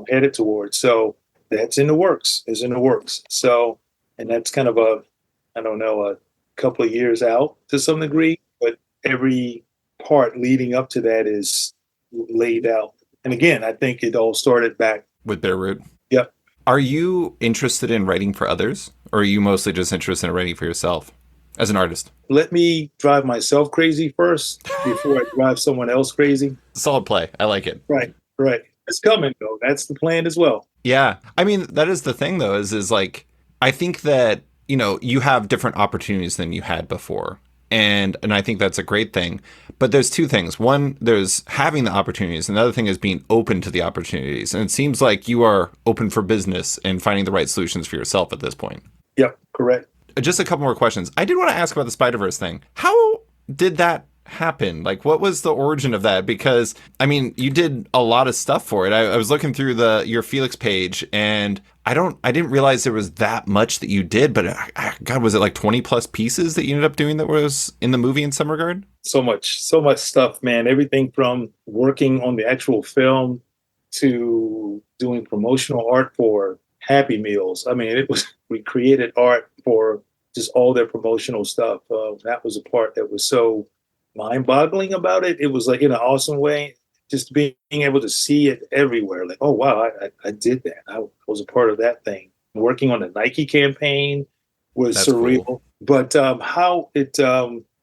S2: headed towards. So that's in the works, is in the works. So, and that's kind of I don't know, a couple of years out to some degree, but every part leading up to that is laid out. And again, I think it all started back.
S1: With Bitterroot.
S2: Yep.
S1: Are you interested in writing for others, or are you mostly just interested in writing for yourself as an artist?
S2: Let me drive myself crazy first before I drive someone else crazy.
S1: Solid play. I like it.
S2: Right. Right. It's coming though. That's the plan as well.
S1: Yeah. I mean, that is the thing though, is like I think that, you have different opportunities than you had before. And I think that's a great thing. But there's two things. One, there's having the opportunities. Another thing is being open to the opportunities. And it seems like you are open for business and finding the right solutions for yourself at this point.
S2: Yep. Correct.
S1: Just a couple more questions. I did want to ask about the Spider-Verse thing. How did that happen? Like, what was the origin of that? Because, I mean, you did a lot of stuff for it. I was looking through your Felix page, and I didn't realize there was that much that you did, but God, was it like 20 plus pieces that you ended up doing that was in the movie in some regard?
S2: So much stuff, man. Everything from working on the actual film to doing promotional art for Happy Meals. I mean, we created art for just all their promotional stuff. That was a part that was so mind-boggling about it. It was like in an awesome way, just being able to see it everywhere. Like, oh wow, I did that. I was a part of that thing. Working on the Nike campaign was
S1: That's
S2: surreal.
S1: cool.
S2: But how it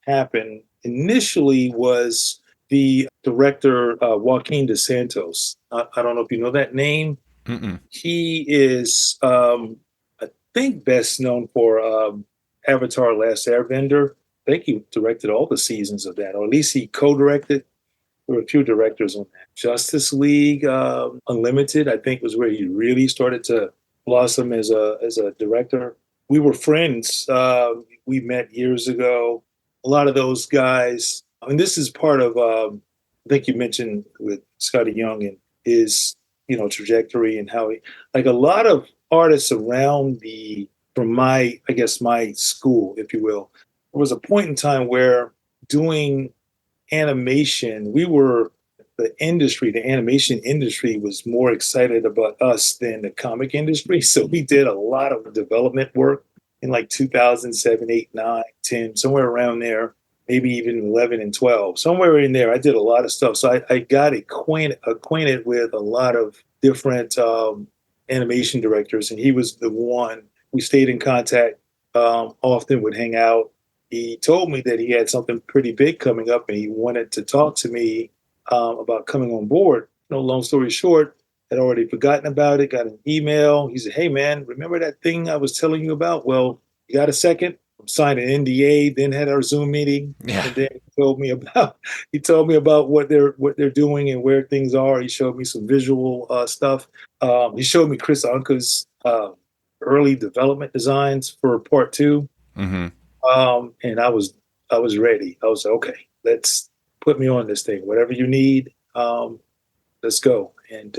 S2: happened initially was the director Joaquin de Santos. I don't know if you know that name.
S1: Mm-mm.
S2: He is, I think, best known for Avatar: Last Airbender. I think he directed all the seasons of that, or at least he co-directed. There were a few directors on that. Justice League Unlimited, I think, was where he really started to blossom as a director. We were friends. We met years ago. A lot of those guys, and this is part of, I think you mentioned with Scotty Young and his, trajectory and how like a lot of artists around from my, I guess, my school, if you will, there was a point in time where doing animation, the animation industry was more excited about us than the comic industry. So we did a lot of development work in like 2007, 8, 9, 10, somewhere around there, maybe even 11 and 12, somewhere in there. I did a lot of stuff. So I got acquainted with a lot of different animation directors, and he was the one. We stayed in contact, often would hang out. He told me that he had something pretty big coming up and he wanted to talk to me about coming on board. Long story short, I'd already forgotten about it, got an email. He said, "Hey, man, remember that thing I was telling you about? Well, you got a second?" Signed an NDA, then had our Zoom meeting,
S1: Yeah.
S2: and then he told me about what they're doing and where things are. He showed me some visual stuff. He showed me Chris Anka's early development designs for part two.
S1: Mm-hmm.
S2: And I was ready. I was like, okay, let's put me on this thing. Whatever you need, let's go. And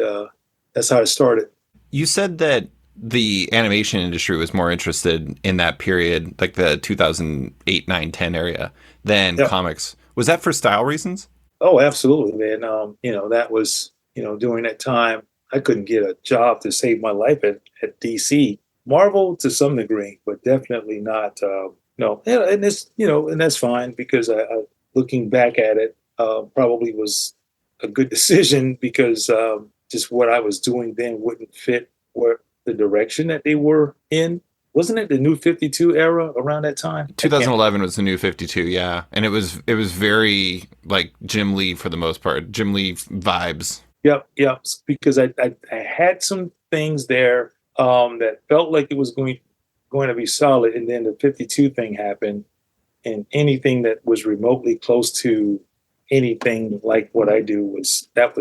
S2: that's how it started.
S1: You said that the animation industry was more interested in that period, like the 2008, 9, 10 area, than
S2: Yeah.
S1: comics. Was that for style reasons?
S2: Oh, absolutely, man. That was, during that time, I couldn't get a job to save my life at DC. Marvel to some degree, but definitely not. No, and it's, and that's fine because looking back at it, probably was a good decision because just what I was doing then wouldn't fit where the direction that they were in. Wasn't it the New 52 era around that time? I can't.
S1: 2011 was the new 52, yeah, and it was very like Jim Lee for the most part, Jim Lee vibes.
S2: Yep, yep. Because I had some things there that felt like it was going to be solid, and then the 52 thing happened, and anything that was remotely close to anything like what I do was out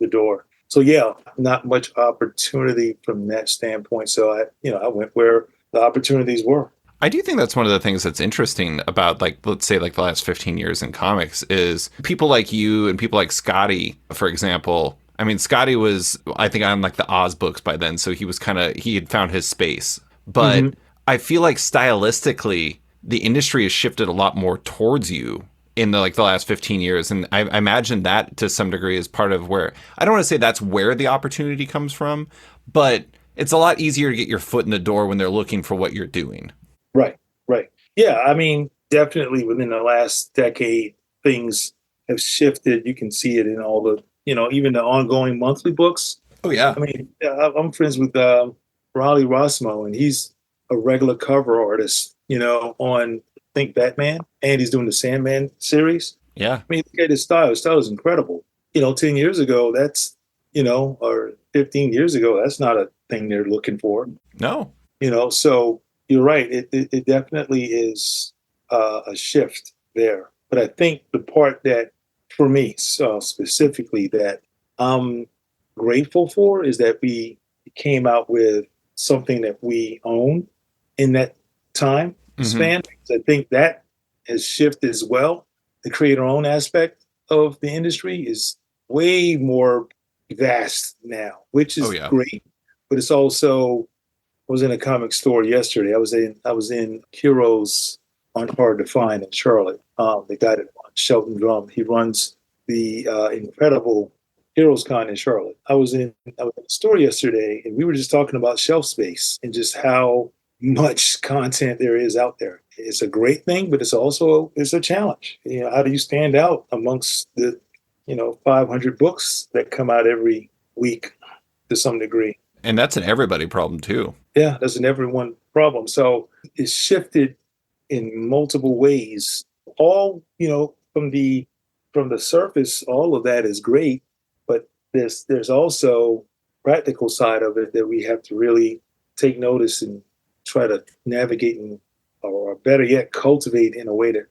S2: the door. So yeah, not much opportunity from that standpoint. So I went where the opportunities were.
S1: I do think that's one of the things that's interesting about, like, let's say, like the last 15 years in comics is people like you and people like Scotty, for example. I mean, Scotty was, I think, on like the Oz books by then, so he had found his space. But
S2: Hmm.
S1: I feel like stylistically, the industry has shifted a lot more towards you in the last 15 years, and I imagine that to some degree is part of where, I don't want to say that's where the opportunity comes from, but it's a lot easier to get your foot in the door when they're looking for what you're doing.
S2: Right, right. Yeah, I mean, definitely within the last decade, things have shifted. You can see it in all the, even the ongoing monthly books.
S1: Oh yeah.
S2: I mean, I'm friends with Raleigh Rossmo, and he's a regular cover artist, on Think Batman, and he's doing the Sandman series.
S1: Yeah.
S2: I mean, look at his style. His style is incredible. 10 years ago, or 15 years ago, that's not a thing they're looking for.
S1: No.
S2: So you're right. It definitely is a shift there. But I think the part that, for me, so specifically, that I'm grateful for is that we came out with something that we own in that time
S1: Hmm.
S2: span. Because I think that has shifted as well. The creator own aspect of the industry is way more vast now, which
S1: Oh
S2: is
S1: yeah.
S2: great. But it's also, I was in a comic store yesterday. I was in Heroes Aren't Hard to Find in Charlotte. The guy that runs Shelton Drum, he runs the incredible Heroes Con in Charlotte. I was in the store yesterday, and we were just talking about shelf space and just how much content there is out there. It's a great thing, but it's a challenge. How do you stand out amongst the 500 books that come out every week to some degree?
S1: And that's an everybody problem too.
S2: Yeah, that's an everyone problem. So it's shifted in multiple ways. All, from the surface, all of that is great, but there's also practical side of it that we have to really take notice and try to navigate or better yet, cultivate in a way that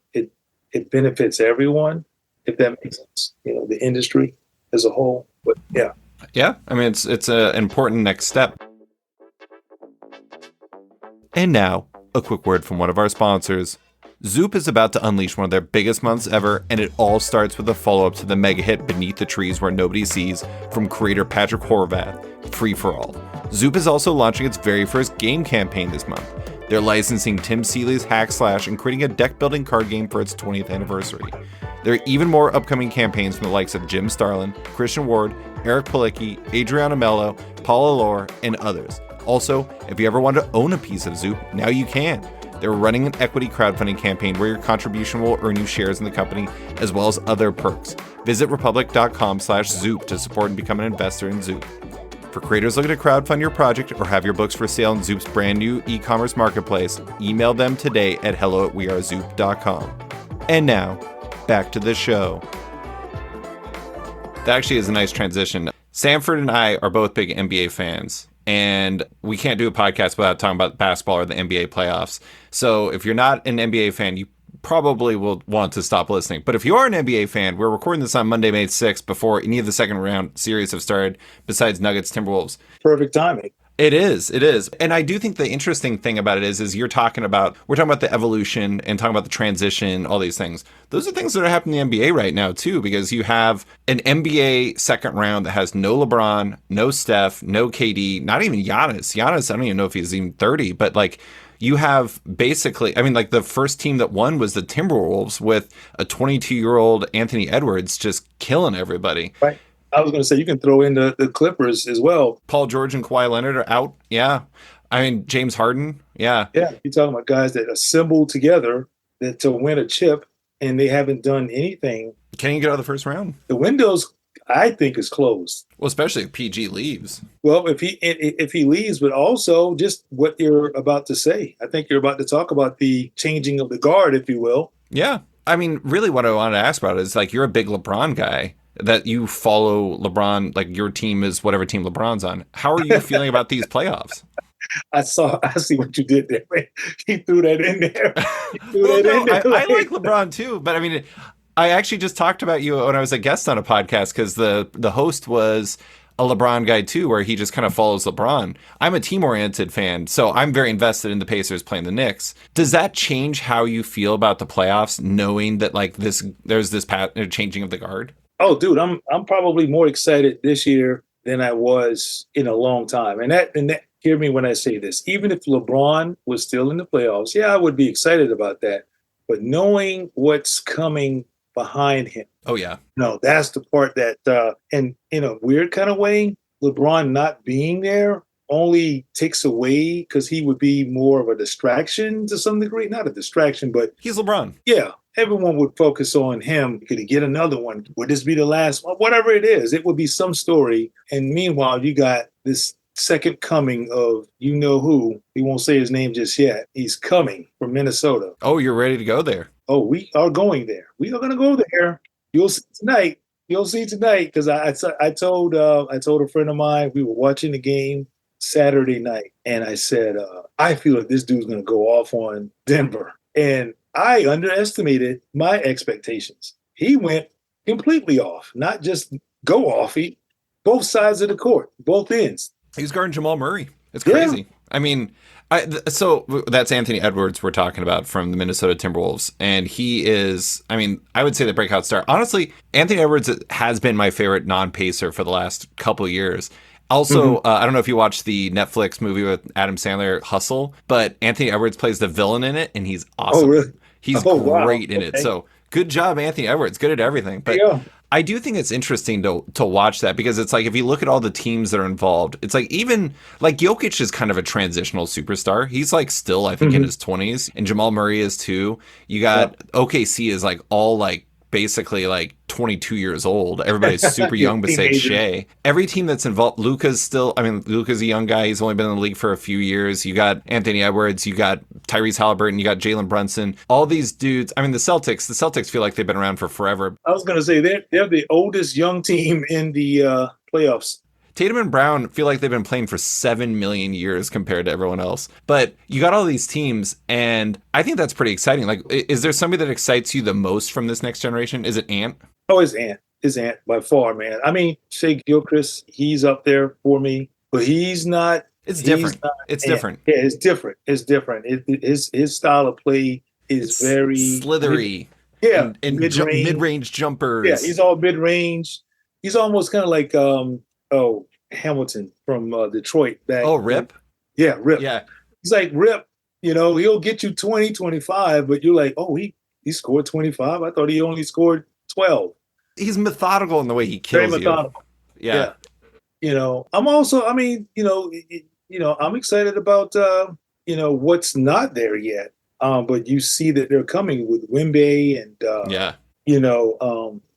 S2: it benefits everyone, if that makes sense. The industry as a whole. But yeah.
S1: Yeah. I mean, it's an important next step. And now, a quick word from one of our sponsors. Zoop is about to unleash one of their biggest months ever, and it all starts with a follow-up to the mega hit Beneath the Trees Where Nobody Sees from creator Patrick Horvath, Free for All. Zoop is also launching its very first game campaign this month. They're licensing Tim Seeley's Hack Slash and creating a deck-building card game for its 20th anniversary. There are even more upcoming campaigns from the likes of Jim Starlin, Christian Ward, Eric Palicki, Adriana Mello, Paula Lore, and others. Also, if you ever want to own a piece of Zoop, now you can. They're running an equity crowdfunding campaign where your contribution will earn you shares in the company, as well as other perks. Visit republic.com/Zoop to support and become an investor in Zoop. For creators looking to crowdfund your project or have your books for sale in Zoop's brand new e-commerce marketplace, email them today at hello@wearezoop.com. And now, back to the show. That actually is a nice transition. Sanford and I are both big NBA fans, and we can't do a podcast without talking about basketball or the NBA playoffs. So if you're not an NBA fan, you probably will want to stop listening. But if you are an NBA fan, we're recording this on Monday, May 6th, before any of the second round series have started, besides Nuggets, Timberwolves.
S2: Perfect timing.
S1: It is. It is. And I do think the interesting thing about it is we're talking about the evolution and talking about the transition, all these things. Those are things that are happening in the NBA right now too, because you have an NBA second round that has no LeBron, no Steph, no KD, not even Giannis. Giannis, I don't even know if he's even 30, but like you have basically, I mean, like the first team that won was the Timberwolves with a 22-year-old Anthony Edwards just killing everybody.
S2: Right. I was going to say you can throw in the Clippers as well.
S1: Paul George and Kawhi Leonard are out. Yeah. I mean, James Harden. Yeah.
S2: Yeah, you're talking about guys that assemble together that to win a chip, and they haven't done anything.
S1: Can you get out of the first round?
S2: The windows, I think, is closed.
S1: Well, especially if PG leaves.
S2: Well, if he leaves, but also just what you're about to say. I think you're about to talk about the changing of the guard, if you will.
S1: Yeah. I mean, really what I wanted to ask about is like, you're a big LeBron guy, that you follow LeBron, like your team is whatever team LeBron's on. How are you feeling about these playoffs?
S2: I see what you did there, man. He threw that in there.
S1: I like LeBron too, but I mean, I actually just talked about you when I was a guest on a podcast, because the host was a LeBron guy too, where he just kind of follows LeBron. I'm a team-oriented fan, so I'm very invested in the Pacers playing the Knicks. Does that change how you feel about the playoffs, knowing that like there's this changing of the guard?
S2: Oh, dude, I'm probably more excited this year than I was in a long time. And that hear me when I say this. Even if LeBron was still in the playoffs, yeah, I would be excited about that. But knowing what's coming behind him.
S1: Oh yeah.
S2: No, that's the part that and in a weird kind of way, LeBron not being there only takes away, because he would be more of a distraction to some degree. Not a distraction, but
S1: he's LeBron.
S2: Yeah. Everyone would focus on him. Could he get another one? Would this be the last one? Whatever it is, it would be some story. And meanwhile, you got this second coming of you know who. We won't say his name just yet. He's coming from Minnesota.
S1: Oh, you're ready to go there.
S2: Oh, we are going there. We are going to go there. You'll see tonight. Because I told a friend of mine, we were watching the game Saturday night, and I said, I feel like this dude's going to go off on Denver. And I underestimated my expectations. He went completely off, not just go off. Both sides of the court, both ends.
S1: He's guarding Jamal Murray. It's crazy. Yeah. I mean, so that's Anthony Edwards we're talking about from the Minnesota Timberwolves. And he is, I mean, I would say the breakout star. Honestly, Anthony Edwards has been my favorite non-Pacer for the last couple of years. Also, I don't know if you watched the Netflix movie with Adam Sandler, Hustle, but Anthony Edwards plays the villain in it, and he's awesome.
S2: Oh, really?
S1: He's great in it. So good job, Anthony Edwards. Good at everything. But I do think it's interesting to watch that, because it's like, if you look at all the teams that are involved, it's like, even like Jokic is kind of a transitional superstar. He's like still, I think, in his 20s, and Jamal Murray is too. You got OKC is like all like basically like 22 years old. Everybody's super young besides Shea. Every team that's involved, Luka's a young guy. He's only been in the league for a few years. You got Anthony Edwards, you got Tyrese Halliburton, you got Jalen Brunson. All these dudes. I mean, the Celtics feel like they've been around for forever.
S2: I was going to say they're the oldest young team in the playoffs.
S1: Tatum and Brown feel like they've been playing for 7 million years compared to everyone else. But you got all these teams, and I think that's pretty exciting. Like, is there somebody that excites you the most from this next generation? Is it Ant?
S2: Oh, it's Ant. It's Ant by far, man. I mean, Shea Gilchrist, he's up there for me, but he's not.
S1: It's different. It's different.
S2: Yeah, it's different. It's different. His style of play is very
S1: slithery.
S2: Yeah,
S1: and mid-range jumpers.
S2: Yeah, he's all mid-range. He's almost kind of like Hamilton from Detroit.
S1: Rip?
S2: Yeah, Rip.
S1: Yeah.
S2: He's like Rip, he'll get you 20, 25, but you're like, oh, he scored 25? I thought he only scored 12.
S1: He's methodical in the way he kills
S2: Very methodical.
S1: You. Yeah.
S2: I'm also, I'm excited about, what's not there yet. But you see that they're coming with Wemby and,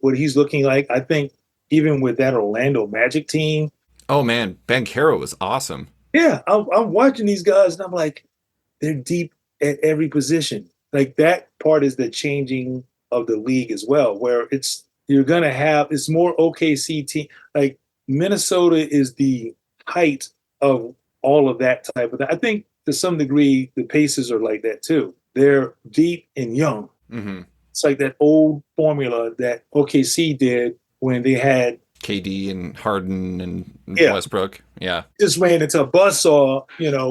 S2: what he's looking like. I think even with that Orlando Magic team.
S1: Oh, man. Banchero was awesome.
S2: Yeah. I'm watching these guys, and I'm like, they're deep at every position. Like, that part is the changing of the league as well, where it's more OKC team. Like, Minnesota is the height of all of that type of thing. I think to some degree, the Pacers are like that too. They're deep and young.
S1: Mm-hmm.
S2: It's like that old formula that OKC did when they had
S1: KD and Harden and
S2: Yeah,
S1: Westbrook. Yeah.
S2: just ran into a buzzsaw,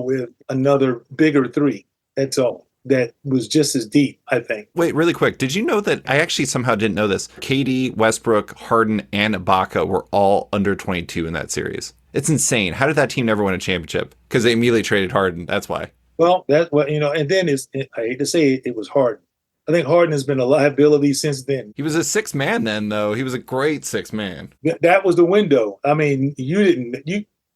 S2: with another bigger three. That's all. That was just as deep, I think.
S1: Wait, really quick. Did you know that I actually somehow didn't know this? KD, Westbrook, Harden, and Ibaka were all under 22 in that series. It's insane. How did that team never win a championship? Because they immediately traded Harden. That's why.
S2: Well, that's what and then I hate to say it was Harden. I think Harden has been a liability since then.
S1: He was a six man then, though. He was a great six man.
S2: That was the window. I mean,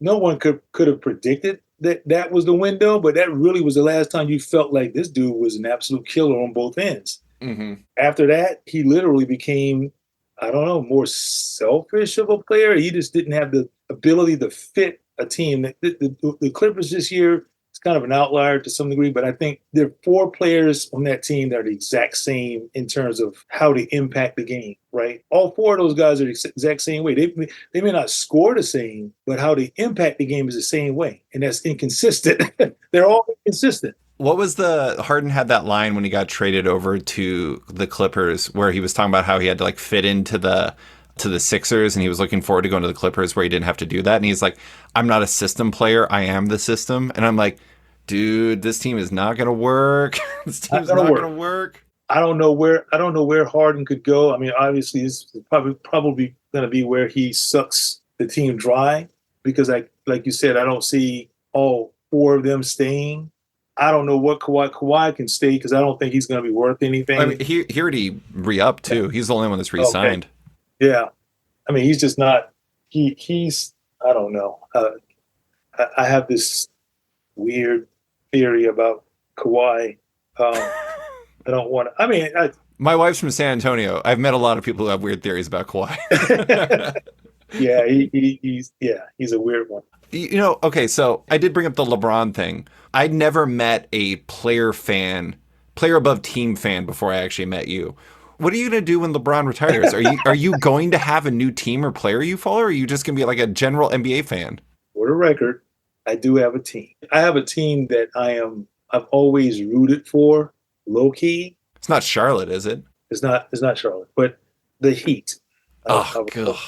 S2: no one could have predicted that was the window, but that really was the last time you felt like this dude was an absolute killer on both ends.
S1: Mm-hmm.
S2: After that, he literally became, I don't know, more selfish of a player. He just didn't have the ability to fit a team. The Clippers this year, it's kind of an outlier to some degree, but I think there are four players on that team that are the exact same in terms of how they impact the game, right? All four of those guys are the exact same way. They may not score the same, but how they impact the game is the same way. And that's inconsistent. They're all inconsistent.
S1: What was the Harden had that line when he got traded over to the Clippers where he was talking about how he had to like fit into the Sixers and he was looking forward to going to the Clippers where he didn't have to do that. And he's like, I'm not a system player. I am the system. And I'm like, dude, this team is not going to work. This team's not going to work.
S2: I don't know where Harden could go. I mean, obviously, it's probably going to be where he sucks the team dry because, like you said, I don't see all four of them staying. I don't know what Kawhi can stay because I don't think he's going to be worth anything.
S1: I mean, he already re-upped too. He's the only one that's re-signed.
S2: Okay. Yeah, I mean, he's just not. He's. I don't know. I have this weird theory about Kawhi. I don't want to. I mean,
S1: my wife's from San Antonio. I've met a lot of people who have weird theories about Kawhi.
S2: Yeah, he's a weird one.
S1: Okay, so I did bring up the LeBron thing. I'd never met a player above team fan before I actually met you. What are you going to do when LeBron retires? Are you going to have a new team or player you follow, or are you just going to be like a general NBA fan?
S2: For the record, I do have a team. I have a team that I've always rooted for, low key.
S1: It's not Charlotte, is it?
S2: It's not Charlotte, but the Heat.
S1: Oh,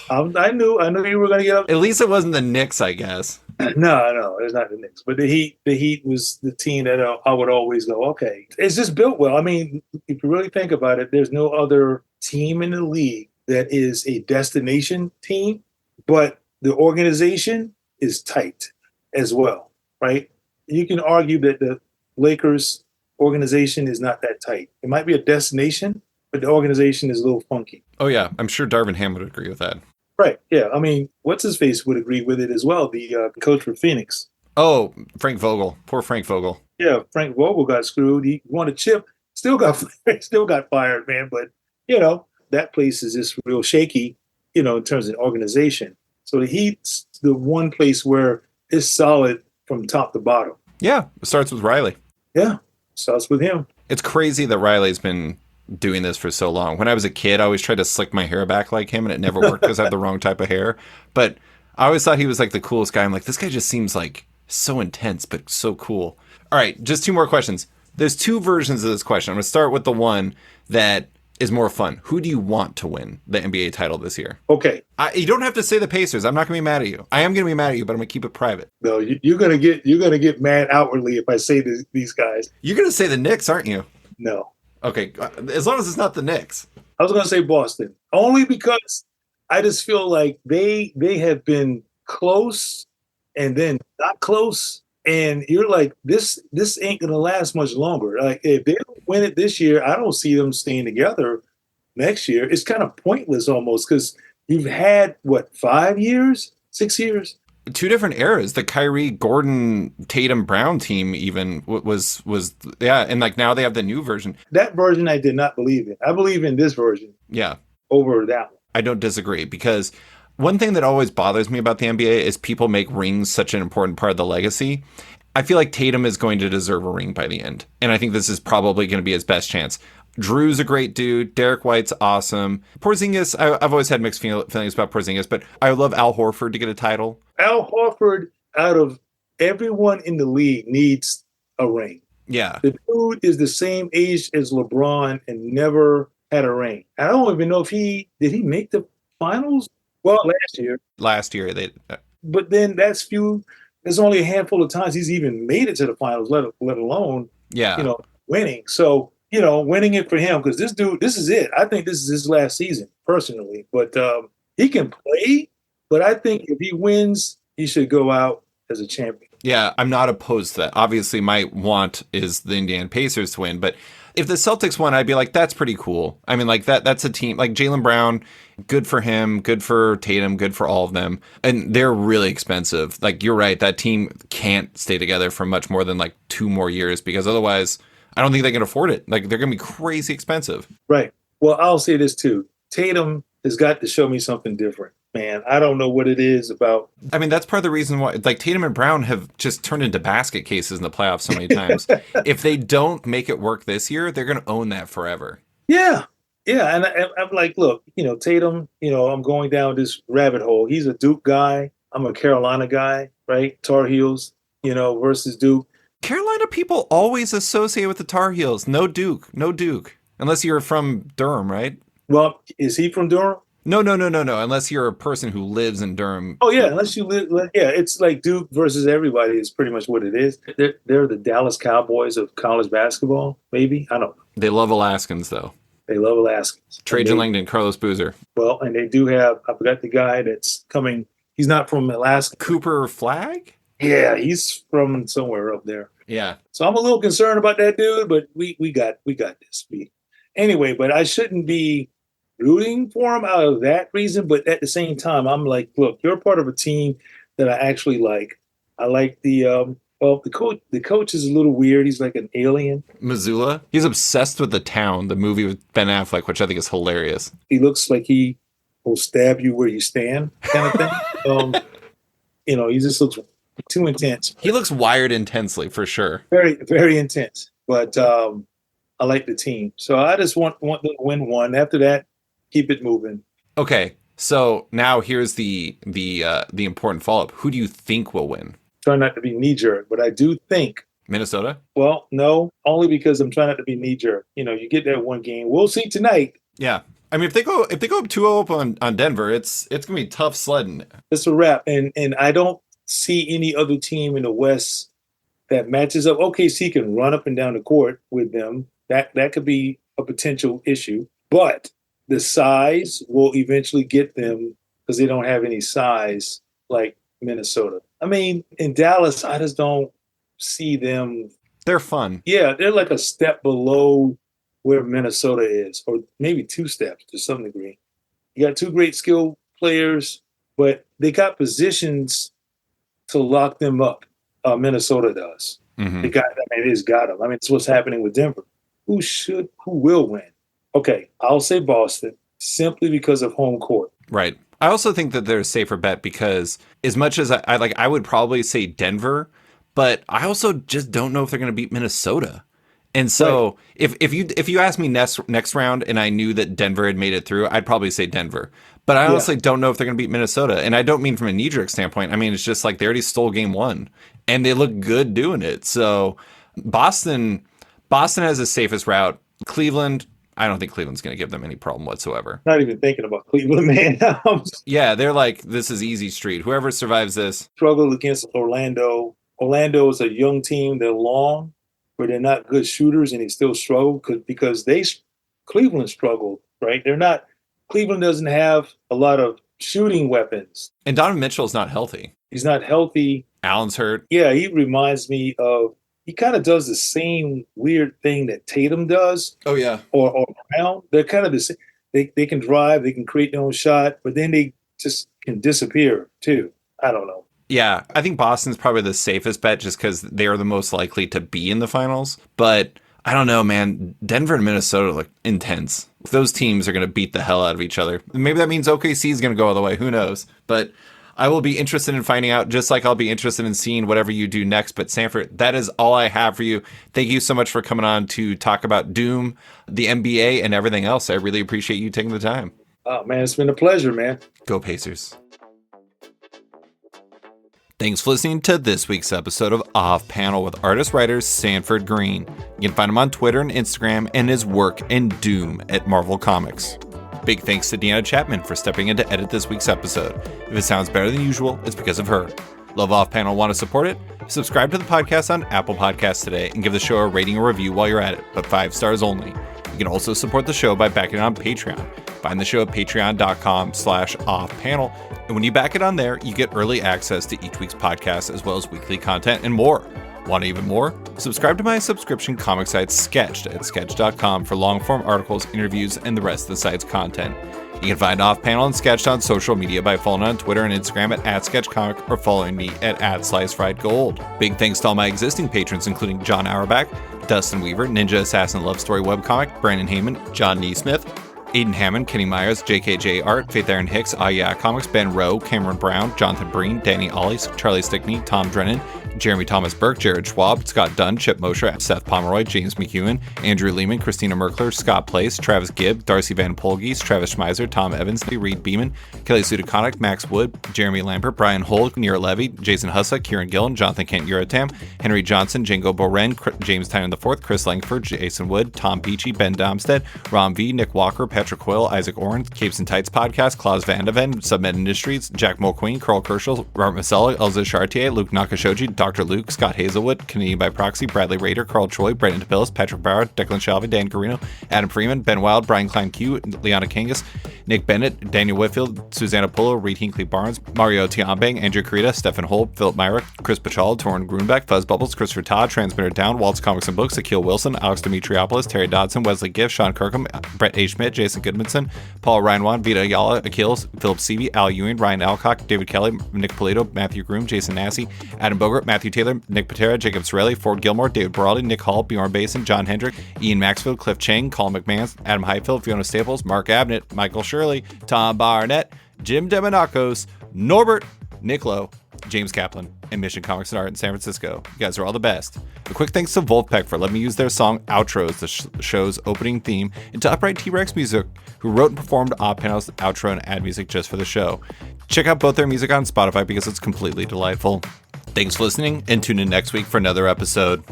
S2: I knew you were going to get up.
S1: At least it wasn't the Knicks, I guess.
S2: No, it's not the Knicks. But the Heat was the team that I would always go, okay. It's just built well. I mean, if you really think about it, there's no other team in the league that is a destination team, but the organization is tight as well, right? You can argue that the Lakers organization is not that tight. It might be a destination, but the organization is a little funky.
S1: Oh, yeah. I'm sure Darvin Ham would agree with that.
S2: Right. Yeah. I mean, what's-his-face would agree with it as well, the coach for Phoenix.
S1: Oh, Frank Vogel. Poor Frank Vogel.
S2: Yeah, Frank Vogel got screwed. He won a chip, still got fired, man. But, that place is just real shaky, in terms of organization. So the Heat's the one place where it's solid from top to bottom.
S1: Yeah. It starts with Riley.
S2: Yeah. Starts with him.
S1: It's crazy that Riley's been doing this for so long. When I was a kid, I always tried to slick my hair back like him, and it never worked because I had the wrong type of hair. But I always thought he was like the coolest guy. I'm like, this guy just seems like so intense, but so cool. All right, just two more questions. There's two versions of this question. I'm going to start with the one that is more fun. Who do you want to win the NBA title this year?
S2: Okay.
S1: You don't have to say the Pacers. I'm not going to be mad at you. I am going to be mad at you, but I'm going to keep it private.
S2: No, you're gonna get mad outwardly if I say these guys.
S1: You're going to say the Knicks, aren't you?
S2: No.
S1: Okay, as long as it's not the Knicks.
S2: I was going to say Boston, only because I just feel like they have been close and then not close, and you're like, this ain't going to last much longer. Like, if they don't win it this year, I don't see them staying together next year. It's kind of pointless almost because you've had, 5 years, 6 years?
S1: Two different eras. The Kyrie, Gordon, Tatum, Brown team even was and like now they have the new version.
S2: That version I did not believe in. I believe in this version.
S1: Yeah.
S2: Over that one.
S1: I don't disagree because one thing that always bothers me about the NBA is people make rings such an important part of the legacy. I feel like Tatum is going to deserve a ring by the end. And I think this is probably going to be his best chance. Drew's a great dude. Derek White's awesome. Porzingis, I've always had mixed feelings about Porzingis, but I would love Al Horford to get a title.
S2: Al Horford, out of everyone in the league, needs a ring.
S1: Yeah.
S2: The dude is the same age as LeBron and never had a ring. I don't even know if did he make the finals Well, last year,
S1: Last year, they
S2: but then that's few. There's only a handful of times he's even made it to the finals, let alone,
S1: yeah.
S2: winning. So, winning it for him because this dude, this is it. I think this is his last season personally, but he can play. But I think if he wins, he should go out as a champion.
S1: Yeah, I'm not opposed to that. Obviously, my want is the Indiana Pacers to win, but if the Celtics won, I'd be like, that's pretty cool. I mean, like that's a team like Jaylen Brown, good for him, good for Tatum, good for all of them. And they're really expensive. Like you're right, that team can't stay together for much more than like 2 more years because otherwise I don't think they can afford it. Like they're gonna be crazy expensive.
S2: Right. Well, I'll say this too. Tatum has got to show me something different, man. I don't know what it is about.
S1: I mean, that's part of the reason why, like, Tatum and Brown have just turned into basket cases in the playoffs so many times. If they don't make it work this year, they're going to own that forever.
S2: Yeah. Yeah. And I'm like, look, Tatum, I'm going down this rabbit hole. He's a Duke guy. I'm a Carolina guy, right? Tar Heels, versus Duke.
S1: Carolina people always associate with the Tar Heels. No Duke. No Duke. Unless you're from Durham, right?
S2: Well, is he from Durham?
S1: No. Unless you're a person who lives in Durham.
S2: Oh yeah, unless you live. Yeah, it's like Duke versus everybody is pretty much what it is. They're the Dallas Cowboys of college basketball. Maybe I don't know.
S1: They love Alaskans though.
S2: They love Alaskans.
S1: Trajan Langdon, Carlos Boozer.
S2: Well, and they do have. I forgot the guy that's coming. He's not from Alaska.
S1: Cooper Flag.
S2: Yeah, he's from somewhere up there.
S1: Yeah.
S2: So I'm a little concerned about that dude, but we got this. Anyway, but I shouldn't be rooting for him out of that reason. But at the same time, I'm like, look, you're part of a team that I actually like. I like the coach. The coach is a little weird. He's like an alien.
S1: Missoula. He's obsessed with The Town, the movie with Ben Affleck, which I think is hilarious.
S2: He looks like he will stab you where you stand, kind of thing. He just looks too intense.
S1: He looks wired intensely for sure.
S2: Very, very intense. But I like the team, so I just want them to win one. After that, keep it moving.
S1: Okay, so now here's the important follow-up. Who do you think will win?
S2: Try not to be knee-jerk, but I do think
S1: Minnesota?
S2: Well, no, only because I'm trying not to be knee-jerk. You get that one game. We'll see tonight.
S1: Yeah. I mean, if they go up 2-0 on Denver, it's going to be tough sledding.
S2: It's a wrap. And I don't see any other team in the West that matches up. OKC can run up and down the court with them. That could be a potential issue. But the size will eventually get them because they don't have any size like Minnesota. I mean, in Dallas, I just don't see them.
S1: They're fun.
S2: Yeah, they're like a step below where Minnesota is, or maybe 2 steps to some degree. You got 2 great skill players, but they got positions to lock them up. Minnesota does.
S1: Mm-hmm.
S2: They just got them. I mean, it's what's happening with Denver. Who will win? Okay, I'll say Boston simply because of home court.
S1: Right. I also think that they're a safer bet because as much as I would probably say Denver, but I also just don't know if they're going to beat Minnesota. And so right. if you asked me next round and I knew that Denver had made it through, I'd probably say Denver. But I honestly don't know if they're going to beat Minnesota. And I don't mean from a knee-jerk standpoint. I mean, it's just like they already stole game 1 and they look good doing it. So Boston has the safest route. Cleveland, I don't think Cleveland's going to give them any problem whatsoever.
S2: Not even thinking about Cleveland, man.
S1: Yeah, they're like, this is easy street. Whoever survives this.
S2: Struggled against Orlando. Orlando is a young team. They're long, but they're not good shooters, and they still struggle because Cleveland struggled, right? Cleveland doesn't have a lot of shooting weapons.
S1: And Donovan Mitchell's not healthy.
S2: He's not healthy.
S1: Allen's hurt.
S2: Yeah, he reminds me of, he kind of does the same weird thing that Tatum does.
S1: Oh, yeah.
S2: Or Brown. They're kind of the same. They can drive, they can create their own shot, but then they just can disappear too. I don't know.
S1: Yeah, I think Boston's probably the safest bet just because they are the most likely to be in the finals. But I don't know, man. Denver and Minnesota look intense. Those teams are going to beat the hell out of each other. Maybe that means OKC is going to go all the way. Who knows? But I will be interested in finding out, just like I'll be interested in seeing whatever you do next. But Sanford, that is all I have for you. Thank you so much for coming on to talk about Doom, the NBA, and everything else. I really appreciate you taking the time. Oh, man, it's been a pleasure, man. Go Pacers. Thanks for listening to this week's episode of Off Panel with artist-writer Sanford Greene. You can find him on Twitter and Instagram and his work in Doom at Marvel Comics. Big thanks to Deanna Chapman for stepping in to edit this week's episode. If it sounds better than usual, it's because of her. Love Off Panel, want to support it? Subscribe to the podcast on Apple Podcasts today and give the show a rating or review while you're at it, but 5 stars only. You can also support the show by backing it on Patreon. Find the show at patreon.com/offpanel. And when you back it on there, you get early access to each week's podcast as well as weekly content and more. Want even more? Subscribe to my subscription comic site Sketched at sketch.com for long-form articles, interviews, and the rest of the site's content. You can find Off Panel and Sketched on social media by following on Twitter and Instagram at @SketchComic or following me at @SliceFriedGold. Big thanks to all my existing patrons, including John Auerbach, Dustin Weaver, Ninja Assassin Love Story webcomic, Brandon Heyman, John Neesmith, Aiden Hammond, Kenny Myers, JKJ Art, Faith Aaron Hicks, Yeah Comics, Ben Rowe, Cameron Brown, Jonathan Breen, Danny Ollies, Charlie Stickney, Tom Drennan, Jeremy Thomas Burke, Jared Schwab, Scott Dunn, Chip Mosher, Seth Pomeroy, James McEwen, Andrew Lehman, Christina Merkler, Scott Place, Travis Gibb, Darcy Van Polgees, Travis Schmeiser, Tom Evans, Reed Beeman, Kelly Sudaconic, Max Wood, Jeremy Lambert, Brian Holt, Nira Levy, Jason Hussa, Kieran Gillen, Jonathan Kent Uratam, Henry Johnson, Django Boren, James Tynan IV, Chris Langford, Jason Wood, Tom Beachy, Ben Domstead, Rom V, Nick Walker, Patrick Coyle, Isaac Oren, Capes and Tights Podcast, Klaus Vandeven, Submed Industries, Jack Mulqueen, Carl Kerschel, Robert Masella, Elza Chartier, Luke Nakashoji, Dr. Luke, Scott Hazelwood, Canadian by Proxy, Bradley Rader, Carl Choi, Brendan DePillis, Patrick Bauer, Declan Shalvey, Dan Carino, Adam Freeman, Ben Wild, Brian Klein Q, Liana Kangas, Nick Bennett, Daniel Whitfield, Susanna Pullo, Reed Hinkley Barnes, Mario Tiambang, Andrew Carita, Stephen Holt, Philip Myrick, Chris Pachal, Torrin Grunbeck, Fuzz Bubbles, Christopher Todd, Transmitter Down, Waltz Comics and Books, Akil Wilson, Alex Dimitriopoulos, Terry Dodson, Wesley Giff, Sean Kirkham, Brett A. Schmidt, Jason Goodmanson, Paul Reinwan, Vita Ayala, Achilles, Philip Seavey, Al Ewing, Ryan Alcock, David Kelly, Nick Polito, Matthew Groom, Jason Massey, Adam Bogart, Matthew Taylor, Nick Patera, Jacob Sorelli, Ford Gilmore, David Baraldi, Nick Hall, Bjorn Basin, John Hendrick, Ian Maxfield, Cliff Chang, Colin McMahon, Adam Highfield, Fiona Staples, Mark Abnett, Michael Shirley, Tom Barnett, Jim Demonakos, Norbert, Nick Lowe, James Kaplan, and Mission Comics and Art in San Francisco. You guys are all the best. A quick thanks to Wolfpack for letting me use their song Outro as the show's opening theme, and to Upright T-Rex Music, who wrote and performed Odd Panel's outro and ad music just for the show. Check out both their music on Spotify because it's completely delightful. Thanks for listening, and tune in next week for another episode.